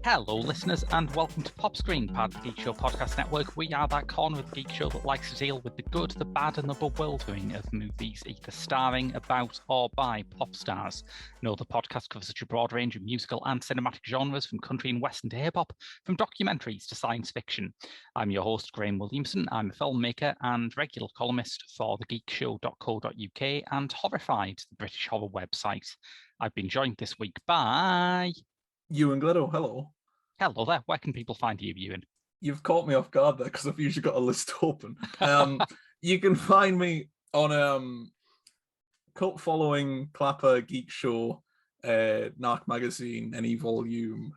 Hello, listeners, and welcome to Pop Screen, part of the Geek Show podcast network. We are that corner of the Geek Show that likes to deal with the good, the bad, and the bewildering of movies, either starring, about, or by pop stars. No, the podcast covers such a broad range of musical and cinematic genres, from country and western to hip-hop, from documentaries to science fiction. I'm your host, Graham Williamson. I'm a filmmaker and regular columnist for thegeekshow.co.uk and Horrified, the British horror website. I've been joined this week by... Ewan, hello. Hello there. Where can people find you, Ewan? You've caught me off guard there because I've usually got a list open. You can find me on cult following, Clapper, Geek Show, Narc Magazine, Any Volume,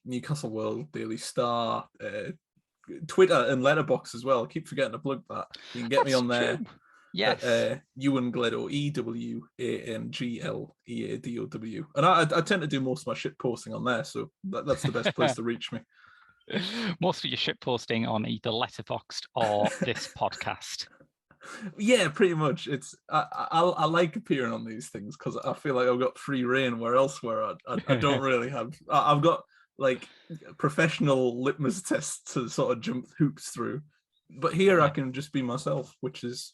Newcastle World, Daily Star, Twitter and Letterboxd as well. I keep forgetting to plug that. You can get me on there. Yes. Ewan Gleadow, EWANGLEADOW. And I tend to do most of my shit posting on there, so that's the best place to reach me. Most of your shit posting on either Letterboxd or this podcast. Yeah, pretty much. It's I like appearing on these things because I feel like I've got free reign, where elsewhere I don't really have. I've got like professional litmus tests to sort of jump hoops through. But here I can just be myself, which is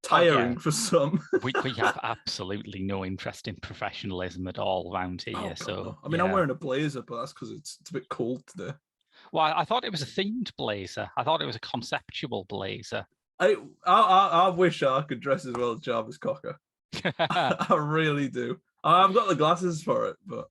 tiring for some. we have absolutely no interest in professionalism at all around here. No. I mean, I'm wearing a blazer, but that's because it's a bit cold today. Well, I thought it was a themed blazer. I thought it was a conceptual blazer. I wish I could dress as well as Jarvis Cocker. I really do. I've got the glasses for it, but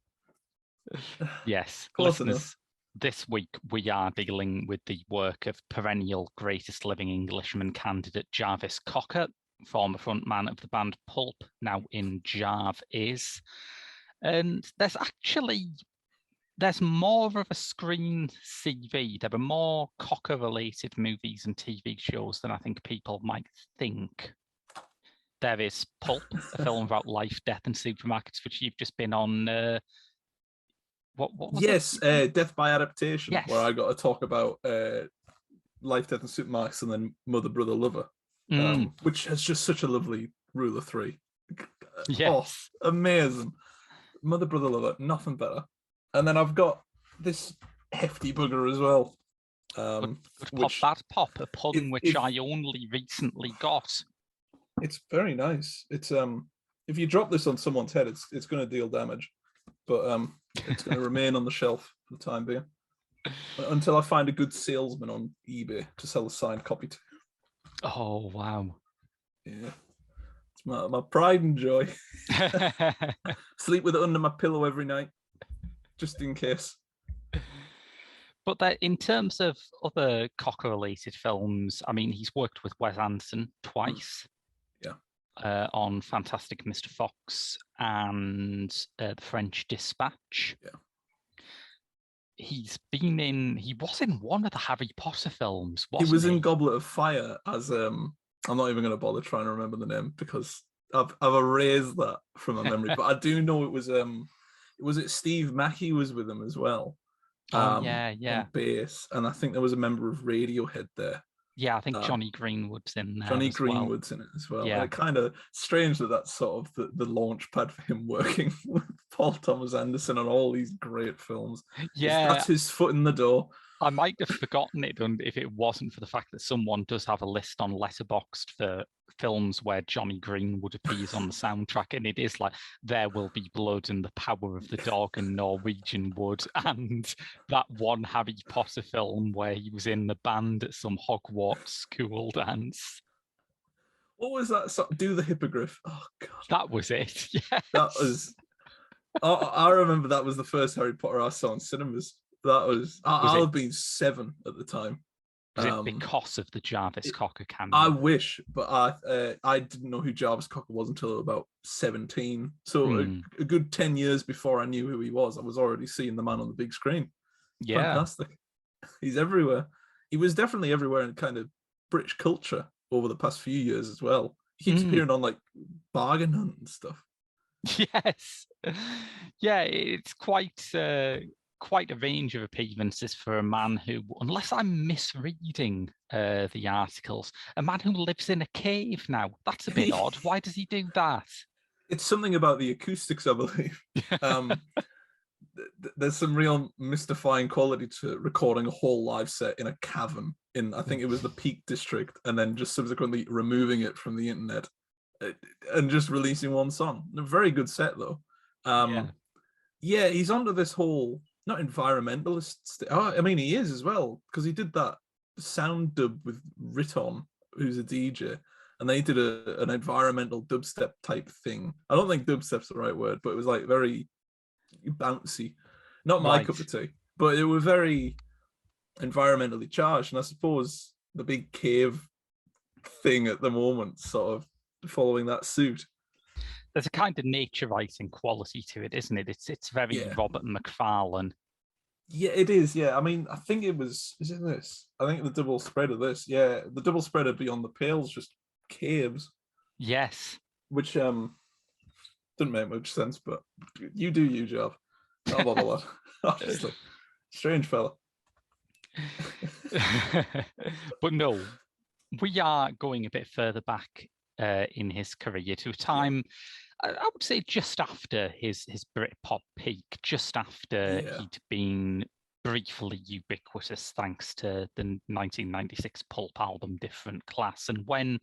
yes, close listeners. Enough. This week, we are dealing with the work of perennial greatest living Englishman candidate Jarvis Cocker, former frontman of the band Pulp, now in Jarvis. And there's more of a screen CV. There are more Cocker-related movies and TV shows than I think people might think. There is Pulp, a film about life, death, and supermarkets, which you've just been on... What was it? Death by Adaptation, yes. Where I got to talk about Life, Death and Supermarkets and then Mother, Brother, Lover, which has just such a lovely rule of three. Yes. Oh, amazing. Mother, Brother, Lover, nothing better. And then I've got this hefty bugger as well. Pop, a pudding which I only recently got. It's very nice. It's if you drop this on someone's head, it's going to deal damage. But it's going to remain on the shelf for the time being until I find a good salesman on eBay to sell a signed copy to. Oh, wow. Yeah. It's my pride and joy. Sleep with it under my pillow every night, just in case. But that, in terms of other Cocker-related films, I mean, he's worked with Wes Anderson twice. On Fantastic Mr. Fox and The French Dispatch. Yeah. He was in one of the Harry Potter films, wasn't he? He was in Goblet of Fire as I'm not even going to bother trying to remember the name because I've erased that from my memory. But I do know it was it Steve Mackey was with him as well. On bass, and I think there was a member of Radiohead there. Yeah, I think Johnny Greenwood's in there. Johnny Greenwood's in it as well. Yeah. And it kind of strange that that's sort of the launch pad for him working with Paul Thomas Anderson on all these great films. Yeah. That's his foot in the door. I might have forgotten it if it wasn't for the fact that someone does have a list on Letterboxd for films where Johnny Greenwood appears on the soundtrack, and it is like There Will Be Blood and The Power of the Dog and Norwegian Wood, and that one Harry Potter film where he was in the band at some Hogwarts school dance. What was that? Do the Hippogriff. Oh, God. That was it. Yes. That was... I remember that was the first Harry Potter I saw in cinemas. That was... I'll have been 7 at the time. Was it because of the Jarvis Cocker cameo? I wish, but I didn't know who Jarvis Cocker was until about 17. So a good 10 years before I knew who he was, I was already seeing the man on the big screen. Yeah. Fantastic. He's everywhere. He was definitely everywhere in kind of British culture over the past few years as well. He keeps appearing on like Bargain Hunt and stuff. Yes. Yeah, it's quite a range of appearances for a man who, unless I'm misreading the articles, a man who lives in a cave now. That's a bit odd. Why does he do that? It's something about the acoustics, I believe. There's some real mystifying quality to recording a whole live set in a cavern in, I think it was the Peak District, and then just subsequently removing it from the internet and just releasing one song. A very good set, though. Yeah, he's onto this whole, not environmentalist. I mean, he is as well, because he did that sound dub with Riton, who's a DJ, and they did an environmental dubstep type thing. I don't think dubstep's the right word, but it was like very bouncy. Not my cup of tea, but it was very environmentally charged. And I suppose the big cave thing at the moment sort of following that suit. There's a kind of nature writing quality to it, isn't it? It's very Robert McFarlane. Yeah, it is. Yeah, I mean, I think it was. Is it this? I think the double spread of this. Yeah, the double spread of Beyond the Pale's just caves. Yes. Which didn't make much sense, but you do your job. Not bother lad. Honestly, strange fella. But no, we are going a bit further back in his career to a time, I would say, just after his Britpop peak, just after he'd been briefly ubiquitous thanks to the 1996 Pulp album Different Class, and when,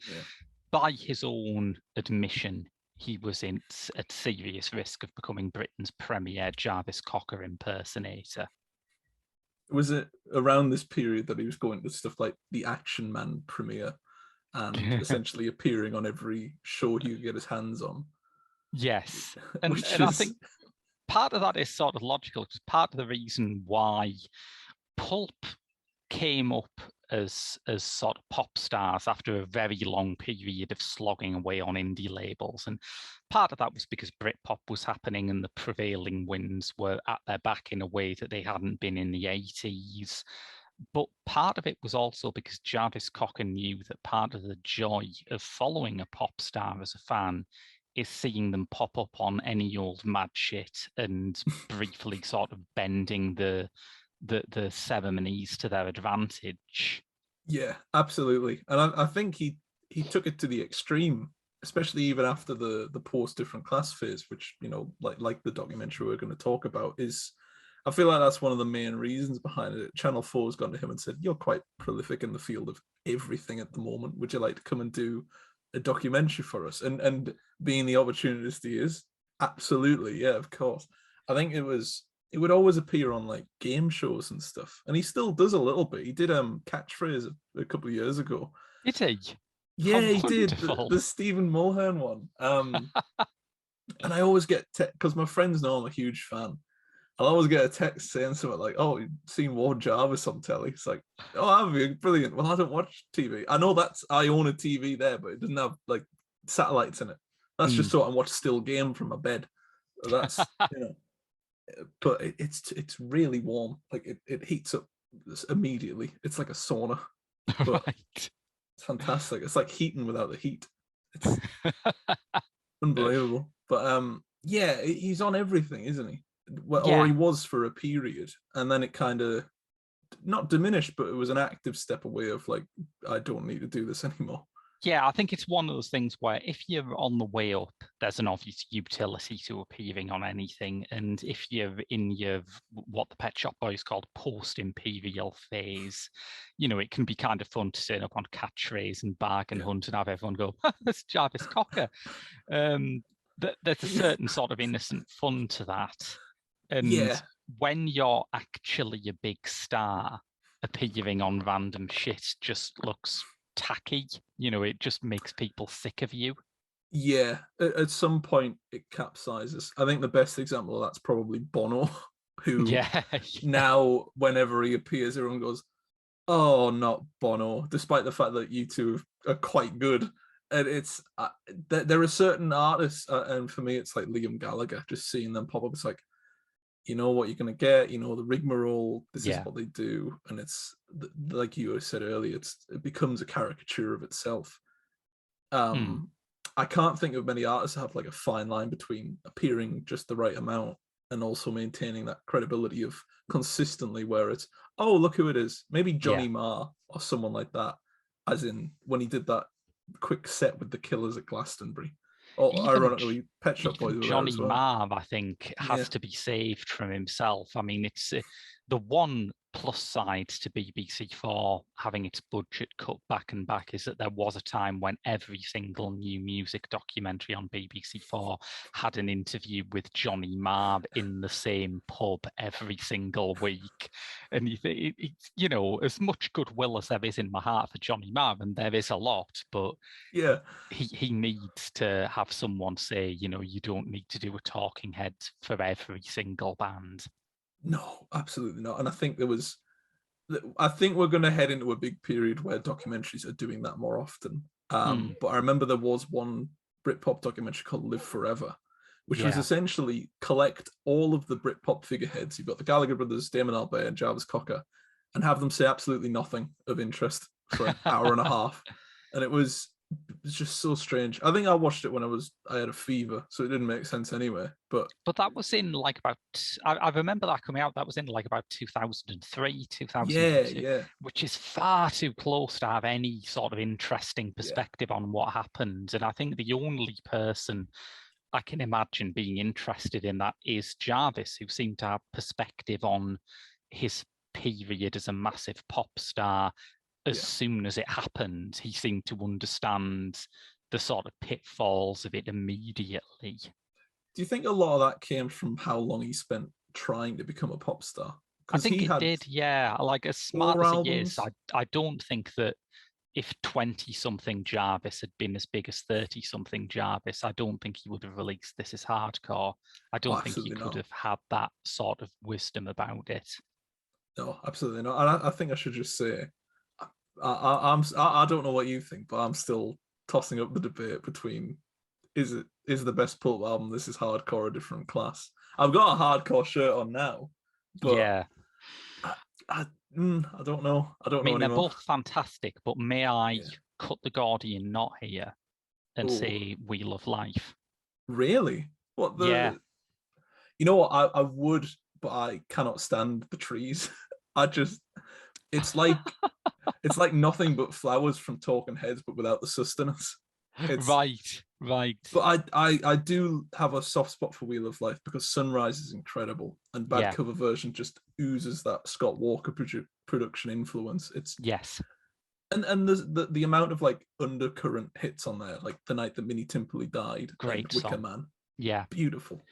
by his own admission, he was at serious risk of becoming Britain's premier Jarvis Cocker impersonator. Was it around this period that he was going to stuff like the Action Man premiere and essentially appearing on every show he could get his hands on? Yes. And I think part of that is sort of logical, because part of the reason why Pulp came up as sort of pop stars after a very long period of slogging away on indie labels. And part of that was because Britpop was happening and the prevailing winds were at their back in a way that they hadn't been in the 80s. But part of it was also because Jarvis Cocker knew that part of the joy of following a pop star as a fan is seeing them pop up on any old mad shit and briefly sort of bending the ceremonies to their advantage. Yeah, absolutely. And I think he took it to the extreme, especially even after the post Different Class phase, which, you know, like the documentary we're going to talk about, is, I feel like that's one of the main reasons behind it. Channel 4 has gone to him and said, "You're quite prolific in the field of everything at the moment. Would you like to come and do a documentary for us?" And being the opportunist he is, absolutely, yeah, of course. I think it would always appear on like game shows and stuff, and he still does a little bit. He did Catchphrase a couple of years ago. Did he? Yeah, he did the Stephen Mulhern one. And I always get because my friends know I'm a huge fan. I'll always get a text saying something like, "Oh, you've seen Ward Jarvis on telly." It's like, "Oh, that'd be brilliant." Well, I don't watch TV. I know I own a TV there, but it doesn't have like satellites in it. That's just so I can watch still game from my bed. That's you know. But it's really warm. Like it heats up immediately. It's like a sauna. But it's fantastic. It's like heating without the heat. It's unbelievable. But yeah, he's on everything, isn't he? Or he was for a period, and then it kind of not diminished, but it was an active step away of like, I don't need to do this anymore. Yeah, I think it's one of those things where if you're on the way up, there's an obvious utility to appearing on anything. And if you're in your, what the Pet Shop Boys called post-imperial phase, you know, it can be kind of fun to sit up on Catchphrase and Bargain Hunt and have everyone go, "That's Jarvis Cocker." There's a certain sort of innocent fun to that. And when you're actually a big star, appearing on random shit just looks tacky. You know, it just makes people sick of you. Yeah, at some point it capsizes. I think the best example of that's probably Bono, who now whenever he appears, everyone goes, Oh, not Bono, despite the fact that you two are quite good. And it's there are certain artists, and for me, it's like Liam Gallagher. Just seeing them pop up, it's like, you know what you're gonna get. You know the rigmarole. This is Yeah. what they do, and it's like you said earlier. It becomes a caricature of itself. I can't think of many artists that have like a fine line between appearing just the right amount and also maintaining that credibility of consistently where it's, oh, look who it is. Maybe Yeah. Johnny Marr or someone like that, as in when he did that quick set with the Killers at Glastonbury. Or Even ironically, Pet Shop Boys even were there as Johnny well. Marr, I think, Yeah, has to be saved from himself. I mean, it's the one plus side to BBC4 having its budget cut back and back is that there was a time when every single new music documentary on BBC4 had an interview with Johnny Marr in the same pub every single week. And you know, as much goodwill as there is in my heart for Johnny Marr, and there is a lot, but yeah. he needs to have someone say, you know, you don't need to do a talking head for every single band. No, absolutely not. And I think we're going to head into a big period where documentaries are doing that more often. But I remember there was one Britpop documentary called Live Forever, which was Yeah. essentially collect all of the Britpop figureheads. You've got the Gallagher brothers, Damon Albarn, and Jarvis Cocker, and have them say absolutely nothing of interest for an hour and a half. And it's just so strange. I think I watched it when I had a fever, so it didn't make sense anyway. But that was in like about, I remember that coming out, that was in like about 2003, yeah, 2002, yeah, which is far too close to have any sort of interesting yeah. perspective on what happened. And I think the only person I can imagine being interested in that is Jarvis, who seemed to have perspective on his period as a massive pop star. As Yeah. soon as it happened, he seemed to understand the sort of pitfalls of it immediately. Do you think a lot of that came from how long he spent trying to become a pop star? I Because think he it had did, yeah. Like, as smart 4 as he is, albums. I don't think that if 20 something Jarvis had been as big as 30 something Jarvis, I don't think he would have released This Is Hardcore. I Oh, don't think he absolutely could not. have had that sort of wisdom about it. No, absolutely not. And I think I should just say, I don't know what you think, but I'm still tossing up the debate between is the best Pulp album This Is Hardcore a different class. I've got a hardcore shirt on now, but Yeah. I, I, I don't know. I I don't know mean, they're anymore. both fantastic, but may I Yeah. cut the Gordian knot here and Oh, say Wheel of Life? really? What Yeah. the? You know what? I would, but I cannot stand the trees. I just, it's like it's like nothing but flowers from Talking Heads, but without the sustenance. It's Right, right. but I do have a soft spot for Wheel of Life because Sunrise is incredible and Bad Yeah, Cover Version just oozes that Scott Walker production influence. It's yes. and there's the amount of like undercurrent hits on there, like The Night That Minnie Timperley Died and Great Wicker song. Man, Yeah. beautiful,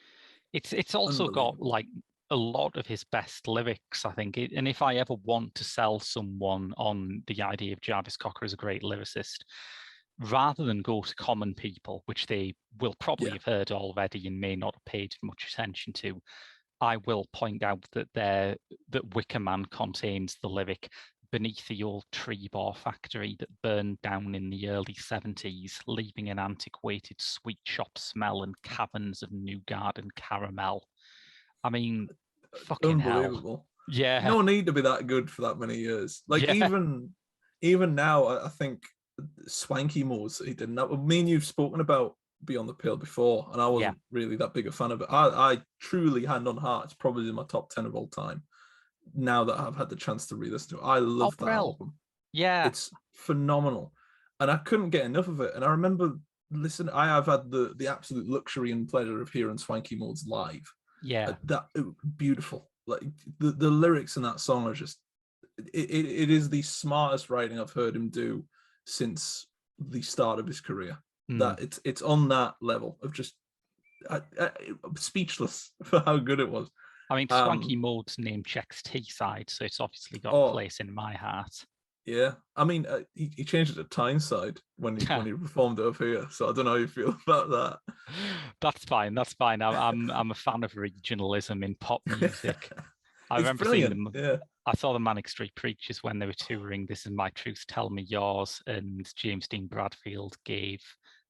It's also got unbelievable. like a lot of his best lyrics, I think. And if I ever want to sell someone on the idea of Jarvis Cocker as a great lyricist, rather than go to common people, which they will probably Yeah, have heard already and may not have paid much attention to, I will point out that that Wicker Man contains the lyric beneath the old tree bore factory that burned down in the early 70s, leaving an antiquated sweet shop smell and caverns of nougat and caramel. I mean, fucking hell. unbelievable. Yeah, No need to be that good for that many years. Like yeah, even now, I think Swanky Modes he did. That me and you've spoken about Beyond the Pale before, and I yeah. wasn't really that big a fan of it. I truly, hand on heart, it's probably in my top 10 of all time. Now that I've had the chance to re-listen to it, I Oh, love that Brill. album. Yeah, It's phenomenal, and I couldn't get enough of it. And I remember listen, I have had the absolute luxury and pleasure of hearing Swanky Modes live. yeah. Beautiful. Like the lyrics in that song are just it is the smartest writing I've heard him do since the start of his career. Mm. That it's on that level of just speechless for how good it was. I mean, Swanky Mode's name checks Teesside, so it's obviously got a Oh place in my heart. yeah, I mean he changed it to Tyneside when he performed it up here. So I don't know how you feel about That's fine. That's fine. I'm a fan of regionalism in pop that. music. I It's remember seeing brilliant. them. Yeah. I saw the Manic Street Preachers when they were touring This Is My Truth, Tell Me Yours, and James Dean Bradfield gave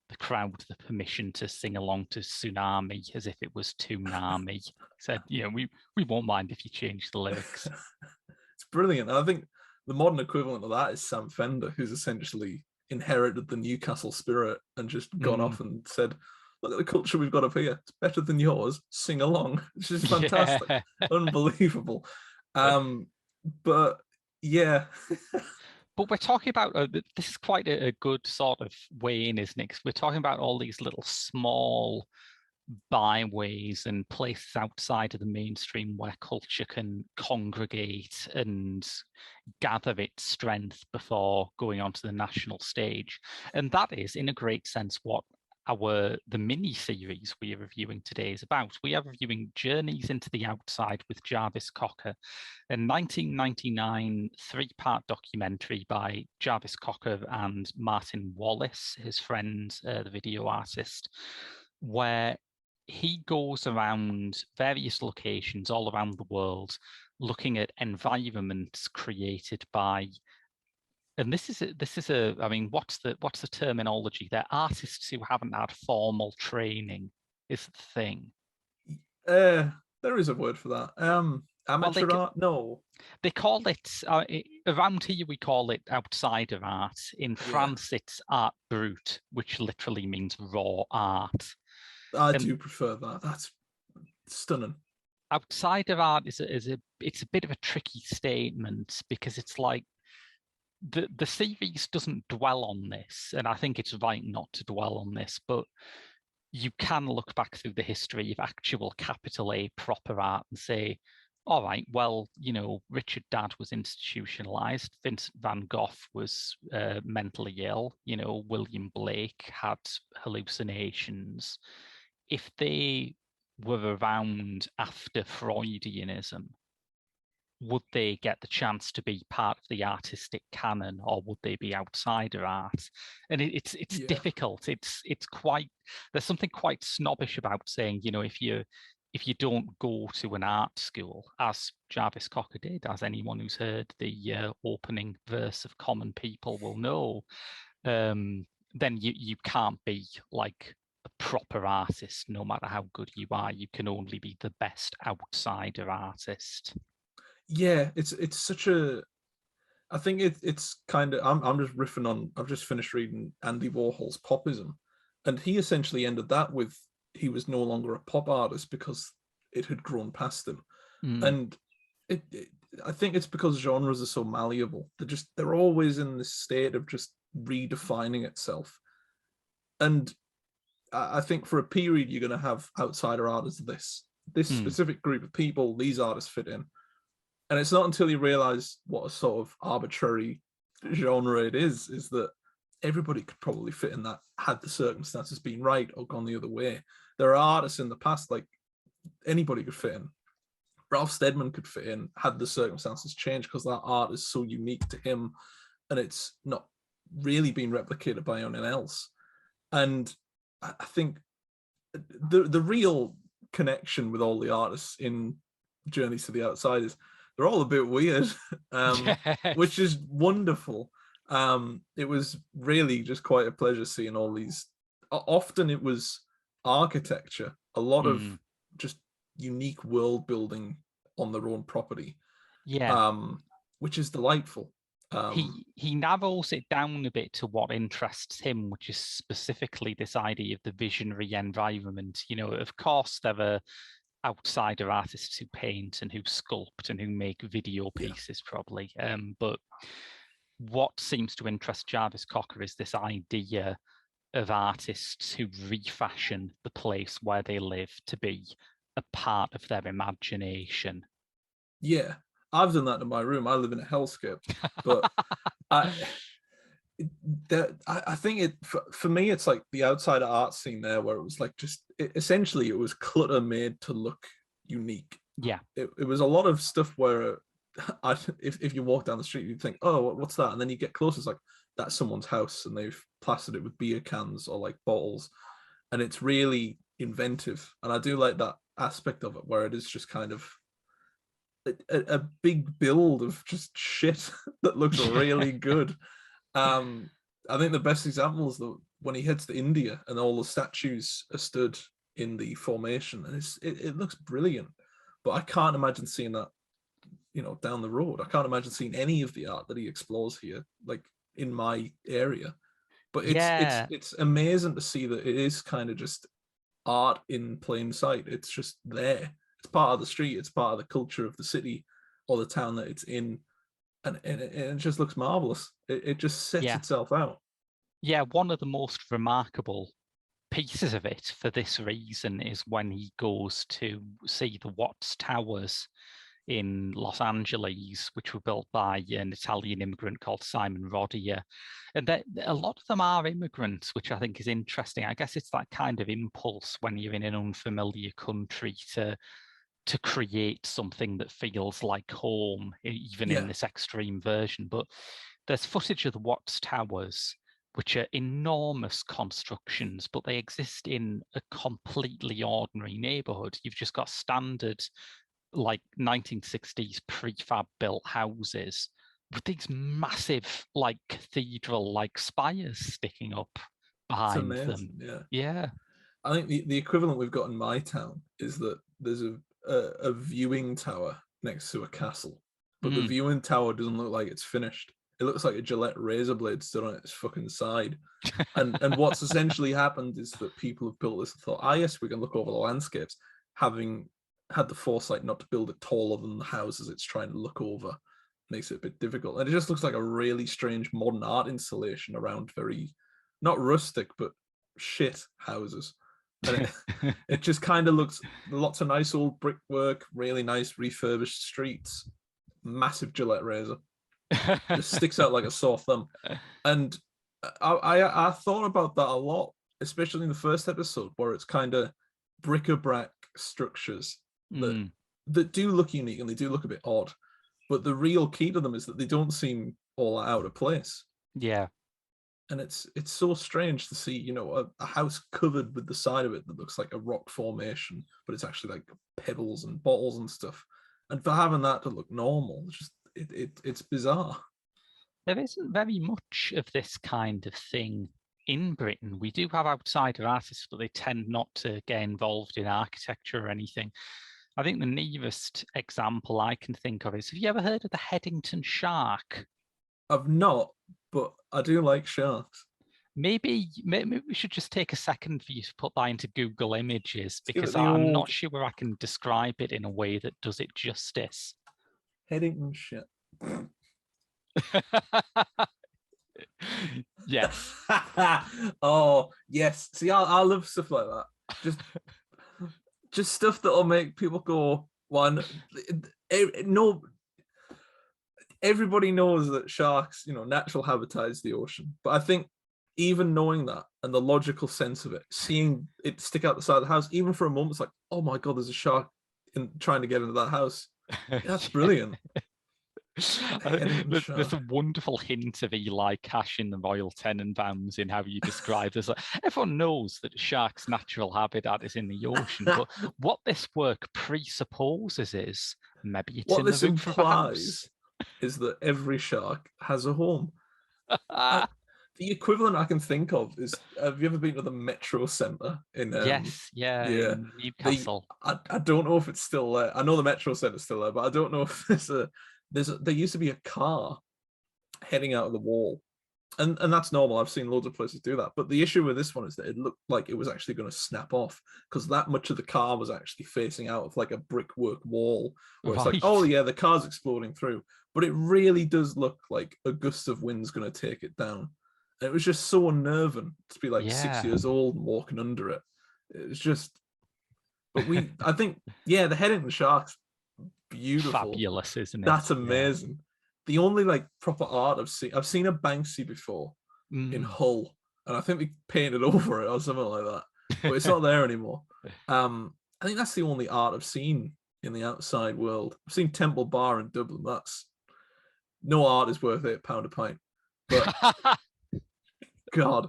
the crowd the permission to sing along to Tsunami as if it was Toonami. He said, we won't mind if you change the lyrics. It's brilliant. I think the modern equivalent of that is Sam Fender, who's essentially inherited the Newcastle spirit and just gone off and said, look at the culture we've got up here. It's better than yours. Sing along. It's just fantastic. Yeah. Unbelievable. But yeah. But we're talking about, this is quite a good sort of way in, isn't it? 'Cause we're talking about all these little small byways and places outside of the mainstream where culture can congregate and gather its strength before going onto the national stage. And that is, in a great sense, what the mini series we are reviewing today is about. We are reviewing Journeys into the Outside with Jarvis Cocker, a 1999 three-part documentary by Jarvis Cocker and Martin Wallace, his friend, the video artist, where he goes around various locations all around the world looking at environments created by, and this is a I mean, what's the terminology? They're artists who haven't had formal training is the thing. There is a word for that. Amateur art? No. They call it, around here we call it outsider art. In France, it's art brut, which literally means raw art. I do prefer that. That's stunning. Outsider art it's a bit of a tricky statement because it's like the series doesn't dwell on this, and I think it's right not to dwell on this, but you can look back through the history of actual capital A proper art and say, all right, well, Richard Dad was institutionalized, Vincent van Gogh was mentally ill, William Blake had hallucinations. If they were around after Freudianism, would they get the chance to be part of the artistic canon, or would they be outsider art? And it's difficult. It's quite, there's something quite snobbish about saying, if you don't go to an art school, as Jarvis Cocker did, as anyone who's heard the opening verse of Common People will know, then you can't be like a proper artist, no matter how good you are. You can only be the best outsider artist. Yeah, it's such a. I think it's kind of. I'm just riffing on. I've just finished reading Andy Warhol's Popism, and he essentially ended that with he was no longer a pop artist because it had grown past him, and I think it's because genres are so malleable. They're always in this state of just redefining itself, and I think for a period you're going to have outsider art as this specific group of people. These artists fit in. And it's not until you realize what a sort of arbitrary genre it is that everybody could probably fit in that had the circumstances been right or gone the other way. There are artists in the past, like anybody could fit in. Ralph Steadman could fit in had the circumstances changed because that art is so unique to him and it's not really been replicated by anyone else. And I think the real connection with all the artists in Journeys to the Outside is they're all a bit weird, which is wonderful. It was really just quite a pleasure seeing all these. Often it was architecture, a lot of just unique world building on their own property. Which is delightful. He narrows it down a bit to what interests him, which is specifically this idea of the visionary environment. Of course, there are outsider artists who paint and who sculpt and who make video pieces, probably. But what seems to interest Jarvis Cocker is this idea of artists who refashion the place where they live to be a part of their imagination. Yeah, I've done that in my room. I live in a hellscape, but I think it for me it's like the outsider art scene there where it was like essentially it was clutter made to look unique. It was a lot of stuff where if you walk down the street you'd think, oh, what's that, and then you get close, it's like that's someone's house and they've plastered it with beer cans or like bottles, and it's really inventive. And I do like that aspect of it where it is just kind of a big build of just shit that looks really good. I think the best example is when he heads to India and all the statues are stood in the formation, and it looks brilliant. But I can't imagine seeing that, down the road. I can't imagine seeing any of the art that he explores here, like in my area. But it's amazing to see that it is kind of just art in plain sight. It's just there. It's part of the street. It's part of the culture of the city or the town that it's in, and it just looks marvelous. It just sets itself out. Yeah, one of the most remarkable pieces of it for this reason is when he goes to see the Watts Towers in Los Angeles, which were built by an Italian immigrant called Simon Rodier. And a lot of them are immigrants, which I think is interesting. I guess it's that kind of impulse when you're in an unfamiliar country to create something that feels like home, even in this extreme version. But there's footage of the Watts Towers, which are enormous constructions, but they exist in a completely ordinary neighborhood. You've just got standard, like 1960s prefab built houses with these massive, like cathedral like spires sticking up behind them. Yeah. I think the equivalent we've got in my town is that there's a viewing tower next to a castle, but the viewing tower doesn't look like it's finished. It looks like a Gillette razor blade stood on its fucking side. And what's essentially happened is that people have built this and thought, yes, we can look over the landscapes, having had the foresight not to build it taller than the houses it's trying to look over. Makes it a bit difficult. And it just looks like a really strange modern art installation around very, not rustic, but shit houses. And it just kind of looks, lots of nice old brickwork, really nice refurbished streets, massive Gillette razor. Just sticks out like a sore thumb. And I thought about that a lot, especially in the first episode, where it's kind of bric-a-brac structures that do look unique and they do look a bit odd, but the real key to them is that they don't seem all out of place. Yeah. And it's so strange to see, a house covered with the side of it that looks like a rock formation, but it's actually like pebbles and bottles and stuff. And for having that to look normal, it's bizarre. There isn't very much of this kind of thing in Britain. We do have outsider artists, but they tend not to get involved in architecture or anything. I think the nearest example I can think of is, have you ever heard of the Headington Shark? I've not, but I do like sharks. Maybe we should just take a second for you to put that into Google Images, because I'm not sure I can describe it in a way that does it justice. Headington shit. Yeah. Oh, yes. See, I love stuff like that. Just stuff that'll make people go, one, no, everybody knows that sharks, natural habitat is the ocean. But I think even knowing that and the logical sense of it, seeing it stick out the side of the house, even for a moment, it's like, oh my God, there's a shark trying to get into that house. That's brilliant. There's a wonderful hint of Eli Cash in the Royal Tenenbaums in how you describe this. Everyone knows that sharks' natural habitat is in the ocean, but what this work presupposes is maybe it's what in this the roof implies is that every shark has a home. The equivalent I can think of is, have you ever been to the Metro Centre in in Newcastle? I don't know if it's still there. I know the Metro Centre's still there, but I don't know if there used to be a car heading out of the wall, and that's normal. I've seen loads of places do that, but the issue with this one is that it looked like it was actually going to snap off, because that much of the car was actually facing out of like a brickwork wall, where it's like, oh yeah, the car's exploding through, but it really does look like a gust of wind's going to take it down. And it was just so unnerving to be like 6 years old and walking under it. It was just, but I think, the Headington Sharks, beautiful, fabulous, isn't it? That's amazing. Yeah. The only like proper art I've seen a Banksy before in Hull, and I think we painted over it or something like that, but it's not there anymore. I think that's the only art I've seen in the outside world. I've seen Temple Bar in Dublin. That's no art is worth £8 a pint, but God.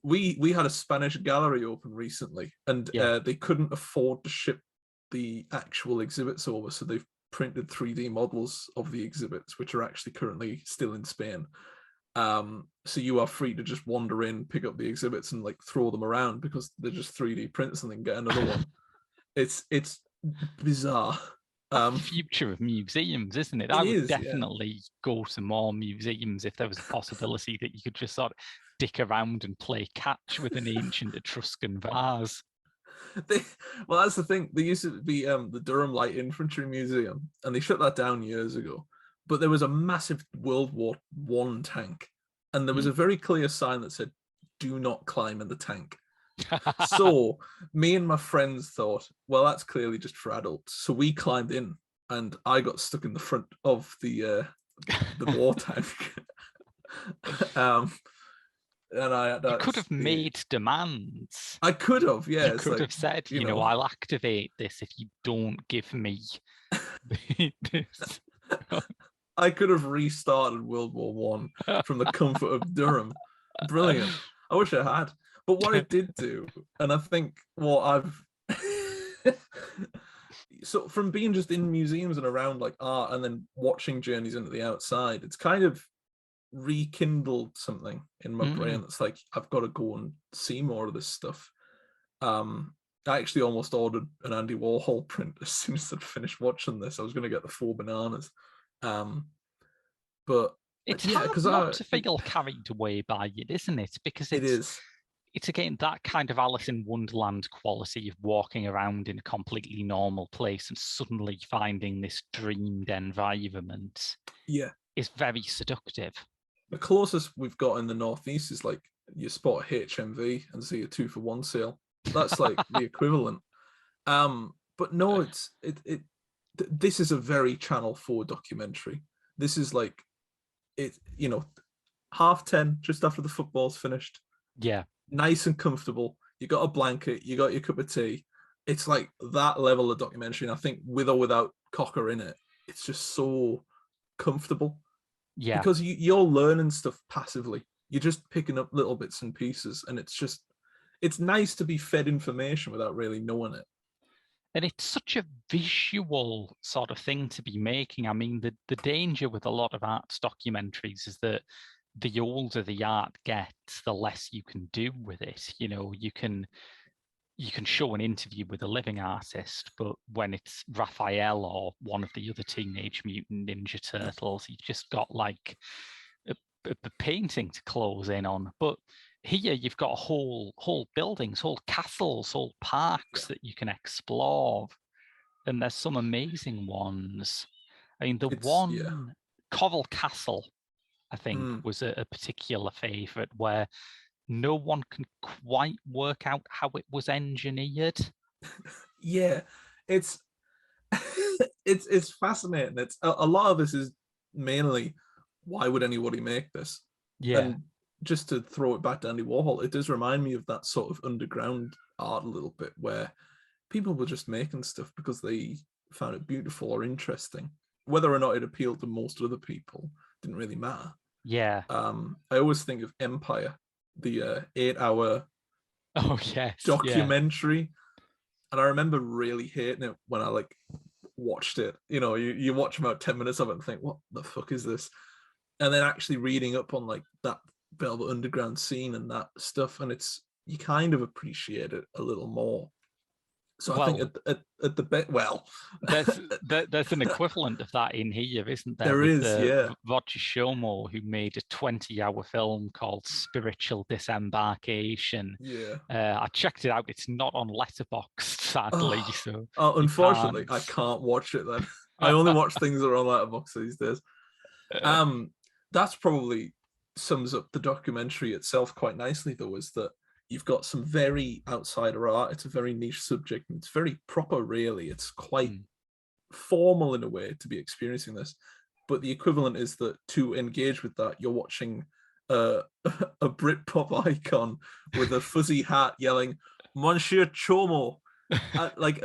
We had a Spanish gallery open recently, and they couldn't afford to ship the actual exhibits over, so they've printed 3D models of the exhibits, which are actually currently still in Spain. So you are free to just wander in, pick up the exhibits, and like throw them around because they're just 3D prints and then get another one. It's bizarre. The future of museums, isn't it? I would definitely go to more museums if there was a possibility that you could just sort of dick around and play catch with an ancient Etruscan vase. Well, that's the thing. There used to be the Durham Light Infantry Museum, and they shut that down years ago. But there was a massive World War I tank, and there was a very clear sign that said, "Do not climb in the tank." So me and my friends thought, well, that's clearly just for adults. So we climbed in, and I got stuck in the front of the war tank. And you could have made demands. I could have, yeah. You could have said, you know, I'll activate this if you don't give me this. I could have restarted World War One from the comfort of Durham. Brilliant. I wish I had. But what I did do, and I think what I've so from being just in museums and around like art and then watching Journeys into the Outside, it's kind of rekindled something in my brain that's like, I've got to go and see more of this stuff. I actually almost ordered an Andy Warhol print as soon as I'd finished watching this. I was going to get the 4 bananas. But it's hard not to feel carried away by it, isn't it? Because it's again that kind of Alice in Wonderland quality of walking around in a completely normal place and suddenly finding this dreamed environment. Yeah, is very seductive. The closest we've got in the Northeast is like you spot HMV and see a 2-for-1 sale. That's like the equivalent. But no, this is a very Channel 4 documentary. This is like it, 10:30, just after the football's finished. Yeah. Nice and comfortable. You got a blanket, you got your cup of tea. It's like that level of documentary. And I think with or without Cocker in it, it's just so comfortable. Yeah. Because you're learning stuff passively. You're just picking up little bits and pieces. And it's nice to be fed information without really knowing it. And it's such a visual sort of thing to be making. I mean, the danger with a lot of arts documentaries is that the older the art gets, the less you can do with it. You can show an interview with a living artist, but when it's Raphael or one of the other Teenage Mutant Ninja Turtles, you've just got like a painting to close in on. But here you've got whole buildings, whole castles, whole parks that you can explore. And there's some amazing ones. I mean, Coral Castle, I think, was a particular favorite where no one can quite work out how it was engineered. Yeah, it's it's fascinating. It's a lot of this is mainly, why would anybody make this? Yeah. And just to throw it back to Andy Warhol, it does remind me of that sort of underground art a little bit, where people were just making stuff because they found it beautiful or interesting. Whether or not it appealed to most other people didn't really matter. Yeah. I always think of Empire, the 8-hour documentary. Yeah. And I remember really hating it when I watched it. You watch about 10 minutes of it and think, what the fuck is this? And then actually reading up on that Velvet Underground scene and that stuff, and you kind of appreciate it a little more. So I think at the bit, there's an equivalent of that in here, isn't there? There is, Roger Shomo, who made a 20-hour film called Spiritual Disembarkation. Yeah, I checked it out. It's not on Letterboxd, sadly. Unfortunately, I can't watch it then. I only watch things that are on Letterboxd these days. That's probably sums up the documentary itself quite nicely, though, is that you've got some very outsider art. It's a very niche subject. And it's very proper, really. It's quite formal in a way to be experiencing this. But the equivalent is that to engage with that, you're watching a Britpop icon with a fuzzy hat yelling, Monsieur Chomo, at like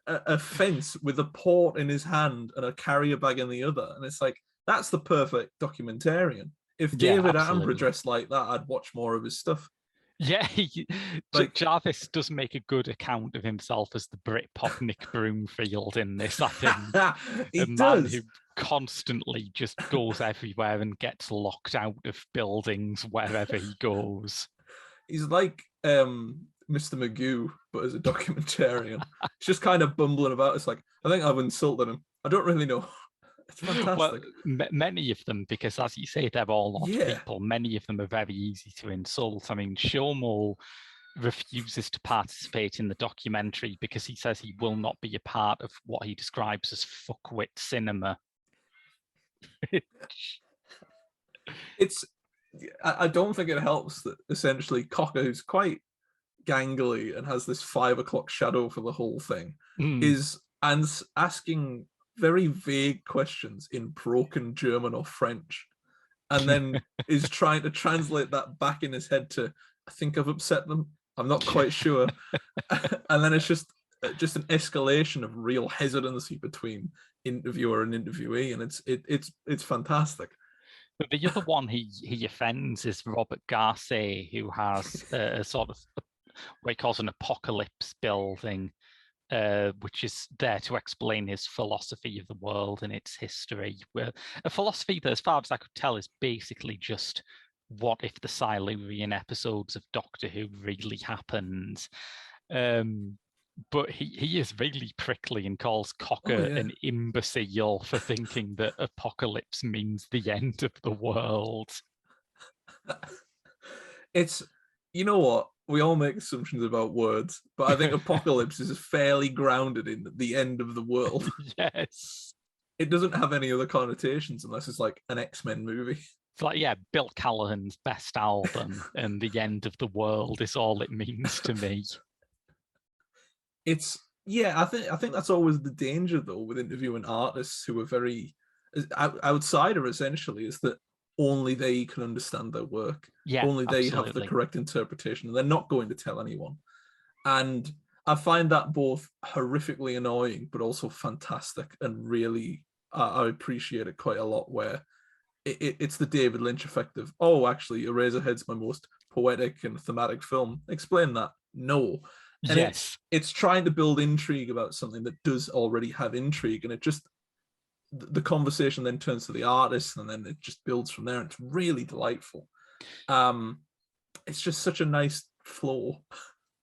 a fence with a port in his hand and a carrier bag in the other. And it's like, that's the perfect documentarian. If David Attenborough dressed like that, I'd watch more of his stuff. Yeah, Like, Jarvis does make a good account of himself as the Britpop Nick Broomfield in this, I think. he A man does. who constantly just goes everywhere and gets locked out of buildings wherever he goes. He's like Mr. Magoo, but as a documentarian. He's just kind of bumbling about. It's like, I think I've insulted him. I don't really know. It's Well, fantastic. many of them, because as you say, they're all odd Yeah. people. Many of them are very easy to insult. I mean, Showmall refuses to participate in the documentary because he says he will not be a part of what he describes as fuckwit cinema. It's, I don't think it helps that essentially Cocker, who's quite gangly and has this 5 o'clock shadow for the whole thing, is asking very vague questions in broken German or French, and then is trying to translate that back in his head to, I think I've upset them. I'm not quite sure. And then it's just an escalation of real hesitancy between interviewer and interviewee, and it's fantastic. But the other one he offends is Robert Garcia, who has a sort of what he calls an apocalypse building, which is there to explain his philosophy of the world and its history. A philosophy that, as far as I could tell, is basically just what if the Silurian episodes of Doctor Who really happened. But he is really prickly and calls Cocker an imbecile for thinking that apocalypse means the end of the world. It's, you know what? We all make assumptions about words, but I think apocalypse is fairly grounded in the end of the world. Yes. It doesn't have any other connotations unless it's like an X-Men movie. It's like, yeah, Bill Callahan's best album and the end of the world is all it means to me. It's, yeah, I think that's always the danger though with interviewing artists who are very outsider essentially, is that only they can understand their work. Yeah, only they absolutely. have the correct interpretation, and they're not going to tell anyone. And I find that both horrifically annoying but also fantastic, and really I appreciate it quite a lot, where it's the David Lynch effect of, oh, actually Eraserhead's my most poetic and thematic film. Explain that. No. And yes, it's trying to build intrigue about something that does already have intrigue, and it just, the conversation then turns to the artist, and then it just builds from there. It's really delightful. It's just such a nice flow.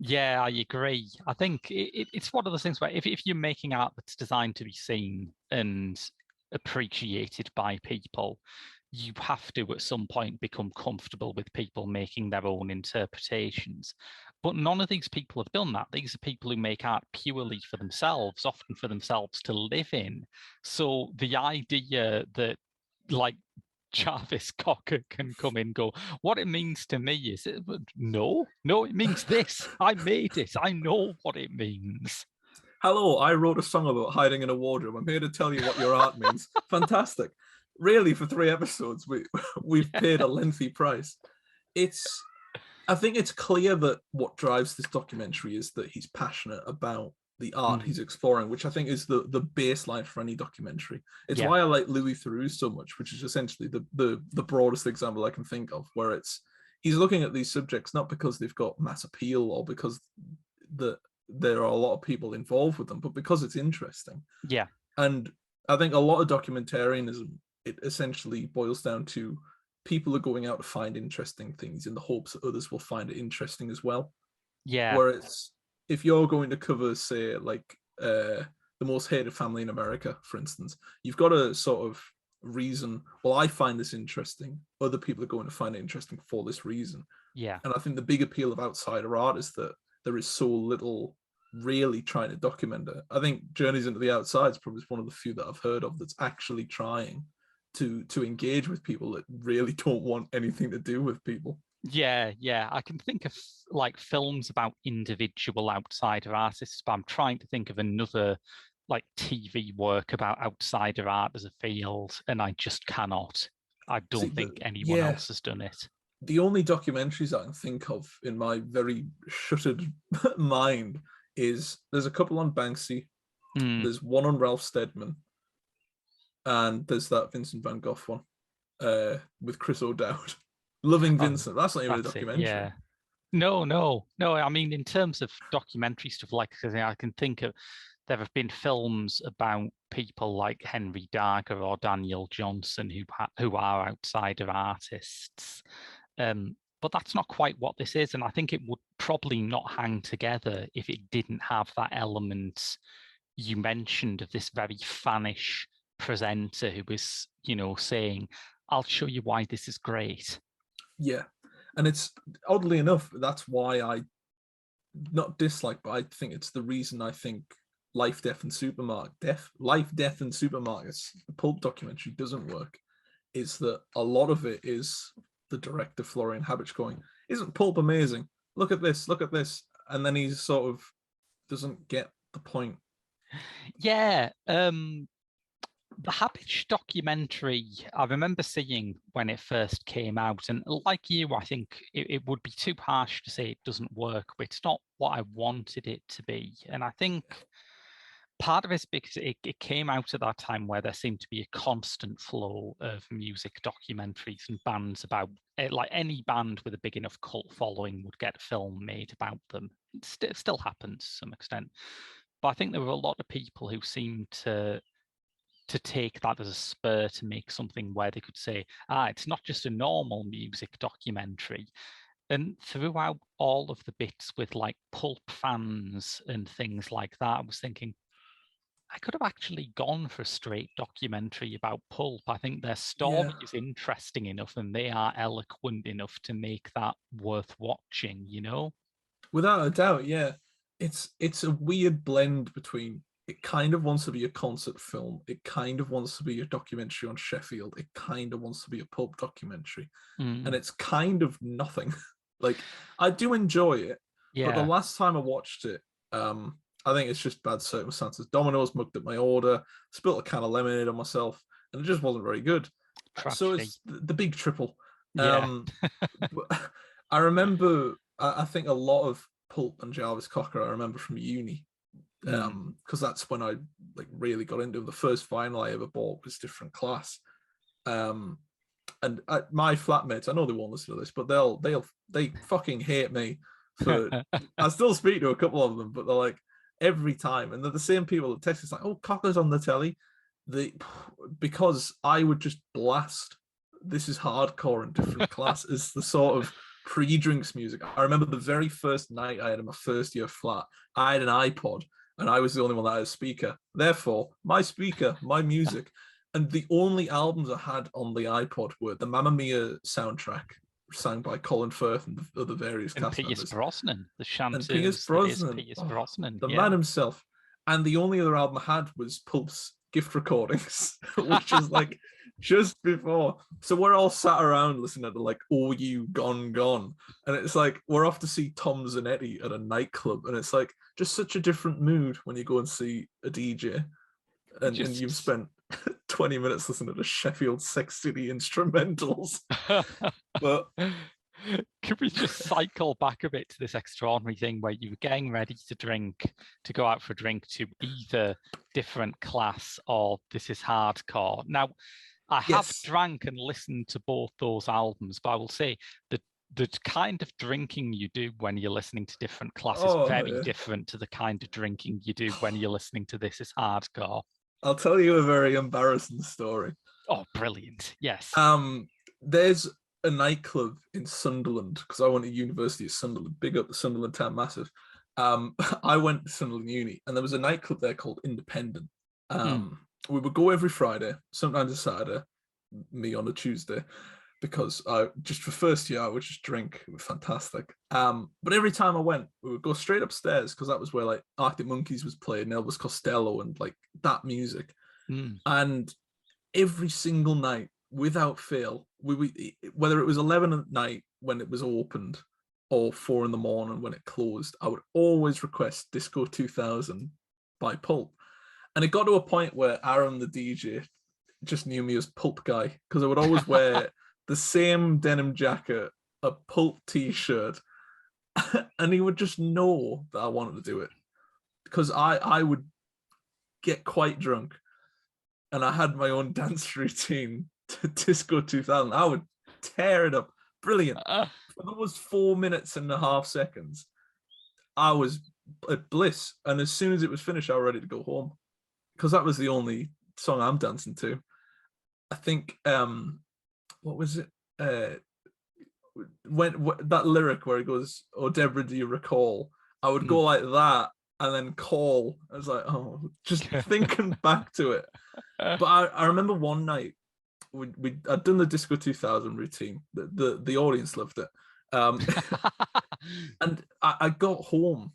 yeah, I agree. I think it's one of those things where if you're making art that's designed to be seen and appreciated by people, you have to at some point become comfortable with people making their own interpretations. But none of these people have done that. These are people who make art purely for themselves, often for themselves to live in. So the idea that, like, Jarvis Cocker can come in and go, what it means to me is, no, it means this. I made it. I know what it means. Hello, I wrote a song about hiding in a wardrobe. I'm here to tell you what your art means. Fantastic. Really, for 3 episodes, we've paid a lengthy price. I think it's clear that what drives this documentary is that he's passionate about the art he's exploring, which I think is the baseline for any documentary. It's why I like Louis Theroux so much, which is essentially the broadest example I can think of, where he's looking at these subjects not because they've got mass appeal or because there are a lot of people involved with them, but because it's interesting. Yeah. And I think a lot of documentarianism, it essentially boils down to people are going out to find interesting things in the hopes that others will find it interesting as well. Yeah. Whereas if you're going to cover, say, like the most hated family in America, for instance, you've got a sort of reason, well, I find this interesting. Other people are going to find it interesting for this reason. Yeah. And I think the big appeal of outsider art is that there is so little really trying to document it. I think Journeys into the Outside is probably one of the few that I've heard of that's actually trying to engage with people that really don't want anything to do with people. Yeah, I can think of like films about individual outsider artists, but I'm trying to think of another like TV work about outsider art as a field, and I just cannot. I don't think anyone else has done it. The only documentaries I can think of in my very shuttered mind is there's a couple on Banksy, there's one on Ralph Steadman, and there's that Vincent van Gogh one with Chris O'Dowd. Loving Vincent. That's not even a documentary. No. I mean, in terms of documentary stuff, like I say, I can think of there have been films about people like Henry Darger or Daniel Johnson who are outside of artists. But that's not quite what this is, and I think it would probably not hang together if it didn't have that element you mentioned of this very fanish presenter who is, saying, "I'll show you why this is great." Yeah, and it's oddly enough that's why I not dislike, but I think it's the reason I think Life, Death, and Supermarkets, the Pulp documentary doesn't work. Is that a lot of it is the director Florian Habich going, "Isn't Pulp amazing? Look at this, and then he sort of doesn't get the point. Yeah, the Habich documentary, I remember seeing when it first came out, and like you, I think it would be too harsh to say it doesn't work, but it's not what I wanted it to be. And I think part of it's because it came out at that time where there seemed to be a constant flow of music documentaries and bands about it. Like any band with a big enough cult following would get a film made about them. It still happens to some extent. But I think there were a lot of people who seemed to take that as a spur to make something where they could say, it's not just a normal music documentary. And throughout all of the bits with like Pulp fans and things like that, I was thinking, I could have actually gone for a straight documentary about Pulp. I think their story is interesting enough and they are eloquent enough to make that worth watching, Without a doubt, yeah. It's a weird blend between it kind of wants to be a concert film, it kind of wants to be a documentary on Sheffield, it kind of wants to be a Pulp documentary, and it's kind of nothing. Like, I do enjoy it, but the last time I watched it, I think it's just bad circumstances. Domino's mugged up my order, spilled a can of lemonade on myself, and it just wasn't very good. Tragedy. So it's the big triple. Yeah. I remember, I think a lot of Pulp and Jarvis Cocker I remember from uni, because that's when I like really got into the first vinyl I ever bought was Different Class. And my flatmates, I know they won't listen to this, but they fucking hate me for. I still speak to a couple of them, but they're like every time, and they're the same people that text us like, "Oh, Cocker's on the telly," because I would just blast "This Is Hardcore" and Different Class is the sort of pre-drinks music. I remember the very first night I had in my first year flat, I had an iPod, and I was the only one that had a speaker. Therefore, my speaker, my music. And the only albums I had on the iPod were the Mamma Mia soundtrack, sung by Colin Firth and the other various cast members. Pierce Brosnan, the chanters. And Pierce Brosnan, the man himself. And the only other album I had was Pulp's Gift Recordings, which is like just before. So we're all sat around listening to like "Oh You Gone Gone," and it's like we're off to see Tom Zanetti at a nightclub, and it's like just such a different mood when you go and see a DJ, and you've spent 20 minutes listening to Sheffield Sex City instrumentals. But could we just cycle back a bit to this extraordinary thing where you were getting ready to go out for a drink to either Different Class or This Is Hardcore? Now, I have drank and listened to both those albums, but I will say that the kind of drinking you do when you're listening to Different Class is very different to the kind of drinking you do when you're listening to This Is Hardcore. I'll tell you a very embarrassing story. Oh, brilliant. Yes. There's a nightclub in Sunderland, because I went to University of Sunderland. Big up the Sunderland town, massive. I went to Sunderland Uni, and there was a nightclub there called Independent. We would go every Friday, sometimes a Saturday, me on a Tuesday, because just for first year, I would just drink. It was fantastic. But every time I went, we would go straight upstairs, because that was where like Arctic Monkeys was played and Elvis Costello and like that music. And every single night, without fail, we whether it was 11 at night when it was opened or 4 in the morning when it closed, I would always request Disco 2000 by Pulp. And it got to a point where Aaron, the DJ, just knew me as Pulp Guy, because I would always wear the same denim jacket, a Pulp t-shirt, and he would just know that I wanted to do it, because I would get quite drunk and I had my own dance routine to Disco 2000. I would tear it up. Brilliant. For those 4 minutes and a half seconds, I was at bliss. And as soon as it was finished, I was ready to go home. Because that was the only song I'm dancing to. I think, what was it? When that lyric where it goes, "Oh, Deborah, do you recall?" I would go like that and then call. I was like, oh, just thinking back to it. But I remember one night I'd done the Disco 2000 routine. The audience loved it. And I got home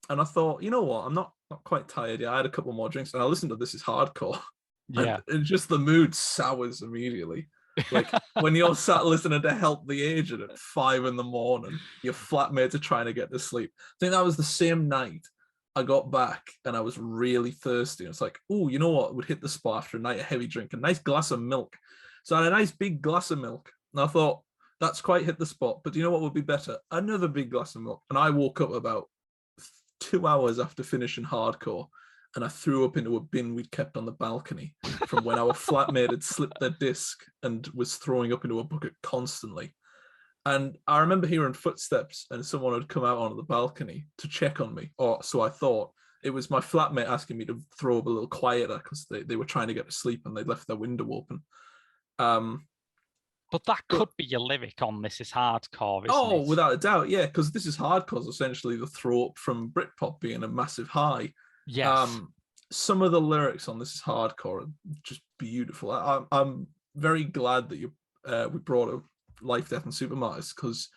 and I thought, you know what? I'm not quite tired yet. I had a couple more drinks and I listened to This Is Hardcore. Yeah. And just the mood sours immediately. Like when you're sat listening to Help the Aged at 5 a.m, your flatmates are trying to get to sleep. I think that was the same night I got back and I was really thirsty. And it's like, oh, you know what would hit the spot after a night of heavy drink? A nice glass of milk. So I had a nice big glass of milk. And I thought, that's quite hit the spot. But do you know what would be better? Another big glass of milk. And I woke up about 2 hours after finishing Hardcore and I threw up into a bin we'd kept on the balcony from when our flatmate had slipped their disc and was throwing up into a bucket constantly. And I remember hearing footsteps and someone had come out onto the balcony to check on me, or so I thought. It was my flatmate asking me to throw up a little quieter because they were trying to get to sleep and they'd left their window open. But that could be your lyric on This Is Hardcore, isn't it? Oh, without a doubt, yeah, because This Is Hardcore is essentially the throw up from Britpop being a massive high. Yes. Some of the lyrics on This Is Hardcore are just beautiful. I'm very glad that we brought up Life, Death and Supermarkets, because